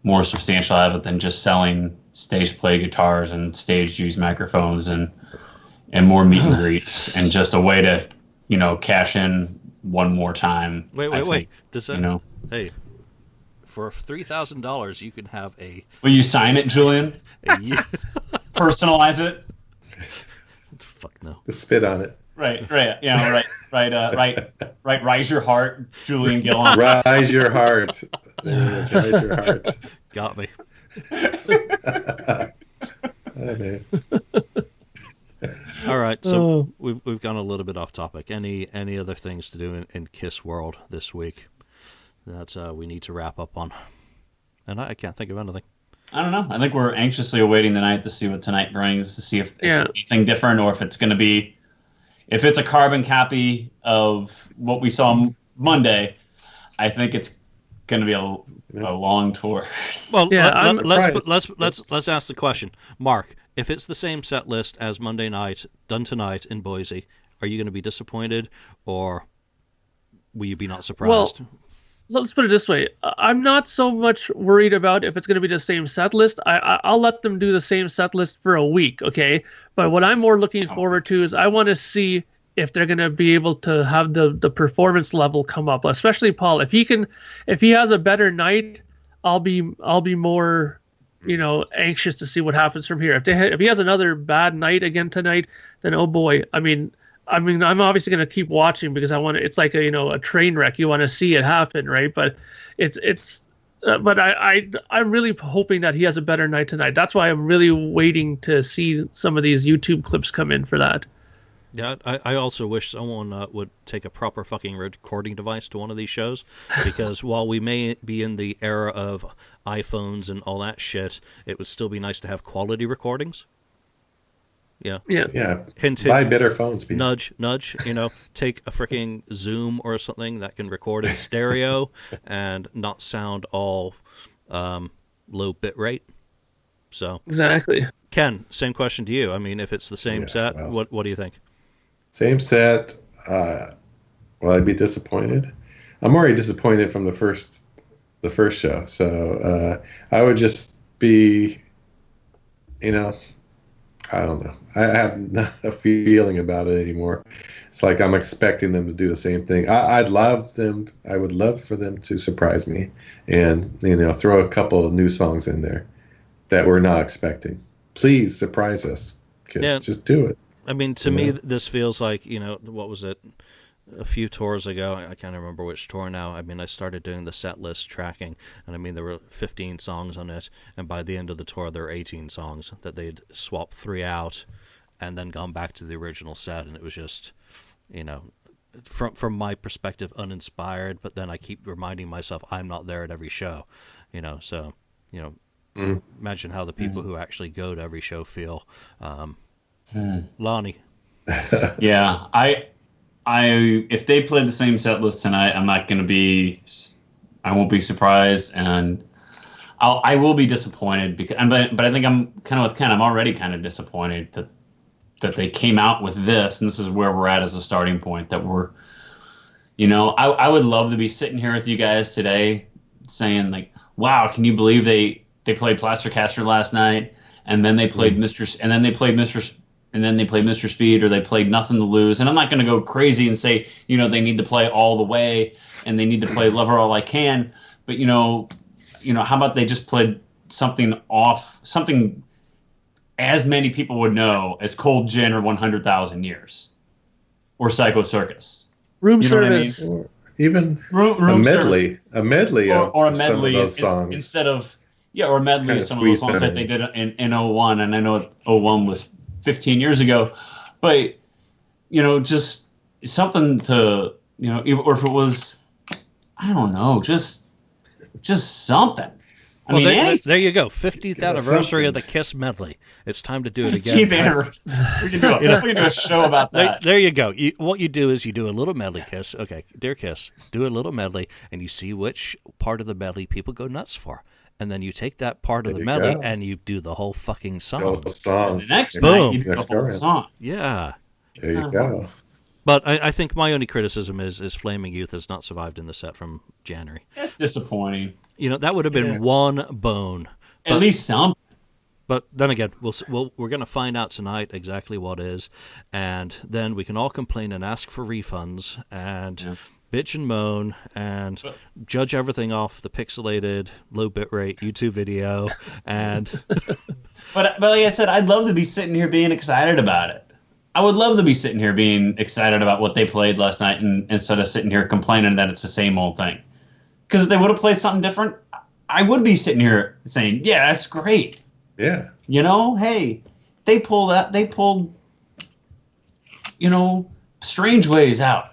more substantial out of it than just selling stage play guitars and stage used microphones and more meet and greets and just a way to, cash in one more time. Wait. Does that, hey, for $3,000 you can have a... Will you sign it, Julian? Personalize it? Fuck no. the spit on it. Right. Rise your heart, Julian Gillan. Rise your heart. There it is. Rise your heart. Got me. Oh, man. All right, so we've gone a little bit off topic. Any other things to do in Kiss World this week that we need to wrap up on? And I can't think of anything. I don't know. I think we're anxiously awaiting the night to see what tonight brings, to see if it's anything different, or if it's going to be, if it's a carbon copy of what we saw Monday. I think it's going to be a long tour. Well, let's ask the question, Mark. If it's the same set list as Monday night, done tonight in Boise, are you going to be disappointed, or will you be not surprised? Well, let's put it this way. I'm not so much worried about if it's going to be the same set list. I'll let them do the same set list for a week, okay? But what I'm more looking forward to is I want to see if they're going to be able to have the performance level come up, especially Paul. If he has a better night, I'll be more, anxious to see what happens from here. If he has another bad night again tonight, then oh boy. I mean, I'm obviously going to keep watching because I want to. It's like a train wreck. You want to see it happen, right? But but I'm really hoping that he has a better night tonight. That's why I'm really waiting to see some of these YouTube clips come in for that. Yeah, I also wish someone would take a proper fucking recording device to one of these shows, because while we may be in the era of iPhones and all that shit, it would still be nice to have quality recordings. Yeah. Hint, buy better phones, people. Nudge. Take a freaking Zoom or something that can record in stereo and not sound all low bit rate. So exactly. Ken, same question to you. I mean, if it's the same set, well, what do you think? Same set. Will I be disappointed? I'm already disappointed from the first show. So I would just be, I don't know. I have not a feeling about it anymore. It's like I'm expecting them to do the same thing. I would love for them to surprise me and, throw a couple of new songs in there that we're not expecting. Please surprise us. Just do it. I mean, to me, this feels like, what was it? A few tours ago, I can't remember which tour now. I mean, I started doing the set list tracking, and I mean, there were 15 songs on it, and by the end of the tour, there were 18 songs that they'd swapped 3 out and then gone back to the original set, and it was just, from my perspective, uninspired, but then I keep reminding myself I'm not there at every show, so, imagine how the people who actually go to every show feel. Lonnie. Yeah, I if they play the same set list tonight, I won't be surprised, and I will be disappointed but I think I'm kind of with Ken. I'm already kind of disappointed that they came out with this, and this is where we're at as a starting point. That we're, I would love to be sitting here with you guys today, saying like, wow, can you believe they played Plastercaster last night, and then they played Mr. Speed, or they played Nothing to Lose. And I'm not going to go crazy and say, they need to play All the Way and they need to play Love Her All I Can. But, how about they just played something as many people would know as Cold Gin or 100,000 Years or Psycho Circus. Room service. I mean? Or even room a medley. Service. A medley or a of medley some of those songs. instead of, or a medley of some of those songs that they did in 01. And I know 01 was 15 years ago, but just something to or if it was, I don't know, just something. I mean, there you go, 50th anniversary of the Kiss medley. It's time to do it again. We can do a show about that. There you go. What you do is you do a little medley, Kiss. Okay, dear Kiss, do a little medley, and you see which part of the medley people go nuts for. And then you take that part of the medley and you do the whole fucking song. And the next night, you do the whole song. Yeah. There you go. But I think my only criticism is Flaming Youth has not survived in the set from January. That's disappointing. That would have been one bone. At least some. But then again, we're going to find out tonight exactly what is, and then we can all complain and ask for refunds and bitch and moan and judge everything off the pixelated low bitrate YouTube video. And but like I said, I'd love to be sitting here being excited about it. I would love to be sitting here being excited about what they played last night, and instead of sitting here complaining that it's the same old thing. Because if they would have played something different, I would be sitting here saying, yeah, that's great. Yeah. Hey, they pulled Strange Ways out.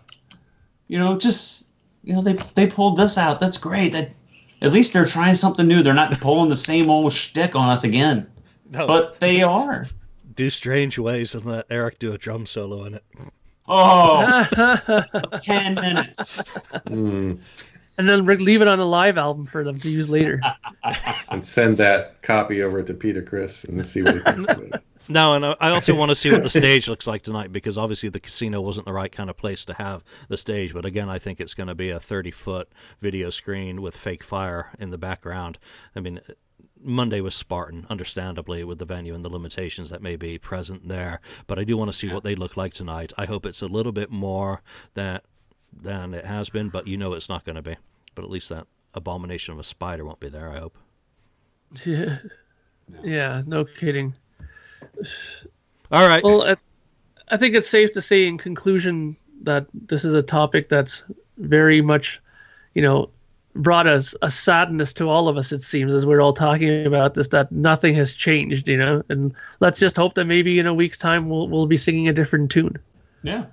They pulled this out. That's great. That at least they're trying something new. They're not pulling the same old shtick on us again. No. But they are. Do Strange Ways and let Eric do a drum solo in it. Oh, 10 minutes. Mm. And then leave it on a live album for them to use later. And send that copy over to Peter Criss and see what he thinks of it. No, and I also want to see what the stage looks like tonight, because obviously the casino wasn't the right kind of place to have the stage. But again, I think it's going to be a 30-foot video screen with fake fire in the background. I mean, Monday was Spartan, understandably, with the venue and the limitations that may be present there. But I do want to see what they look like tonight. I hope it's a little bit more than it has been, but it's not going to be. But at least that abomination of a spider won't be there, I hope. Yeah, no kidding. All right. Well, I think it's safe to say in conclusion that this is a topic that's very much, brought us a sadness to all of us, it seems, as we're all talking about this, that nothing has changed, and let's just hope that maybe in a week's time we'll be singing a different tune. Yeah.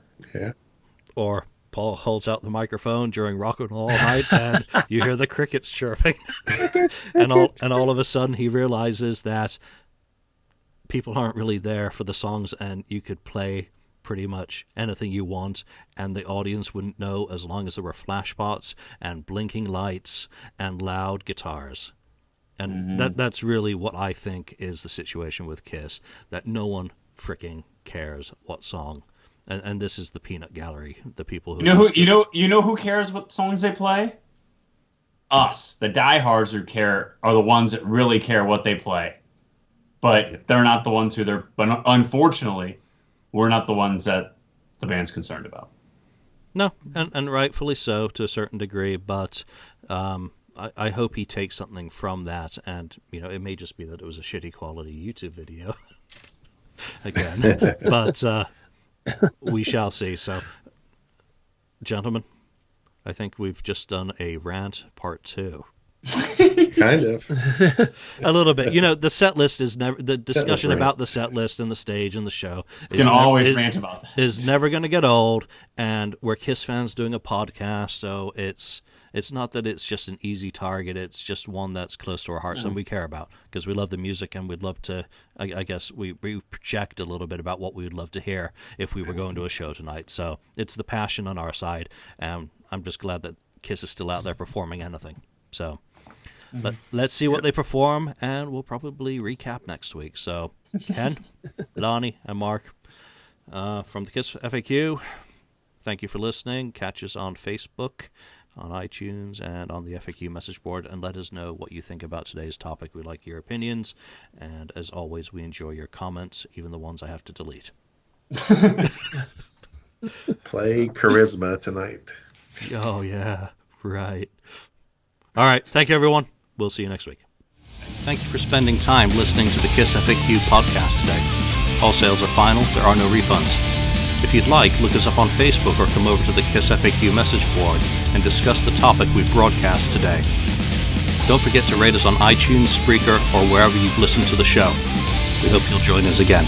Or Paul holds out the microphone during Rock and Roll All Night and you hear the crickets chirping. and all of a sudden he realizes that people aren't really there for the songs, and you could play pretty much anything you want and the audience wouldn't know, as long as there were flashpots and blinking lights and loud guitars. And that's really what I think is the situation with Kiss, that no one freaking cares what song. And this is the peanut gallery, the people who you know who cares what songs they play? Us, the diehards who care, are the ones that really care what they play. But they're not the ones but unfortunately, we're not the ones that the band's concerned about. No, and rightfully so to a certain degree, but I hope he takes something from that, and it may just be that it was a shitty quality YouTube video again, but we shall see. So, gentlemen, I think we've just done a rant part 2. Kind of. A little bit. The set list is never, the discussion about the set list and the stage and the show rant about that. Is never going to get old, and we're Kiss fans doing a podcast, so it's not that it's just an easy target, it's just one that's close to our hearts and we care about, because we love the music, and we'd love to, I guess we project a little bit about what we would love to hear if we were going to a show tonight. So it's the passion on our side, and I'm just glad that Kiss is still out there performing anything. So let's see what they perform, and we'll probably recap next week. So Ken, Lonnie, and Mark from the KissFAQ, thank you for listening. Catch us on Facebook, on iTunes, and on the FAQ message board, and let us know what you think about today's topic. We like your opinions, and as always, we enjoy your comments, even the ones I have to delete. Play Charisma tonight. Oh, yeah, right. All right, thank you, everyone. We'll see you next week. Thank you for spending time listening to the KissFAQ podcast today. All sales are final. There are no refunds. If you'd like, look us up on Facebook or come over to the KissFAQ message board and discuss the topic we broadcast today. Don't forget to rate us on iTunes, Spreaker, or wherever you've listened to the show. We hope you'll join us again.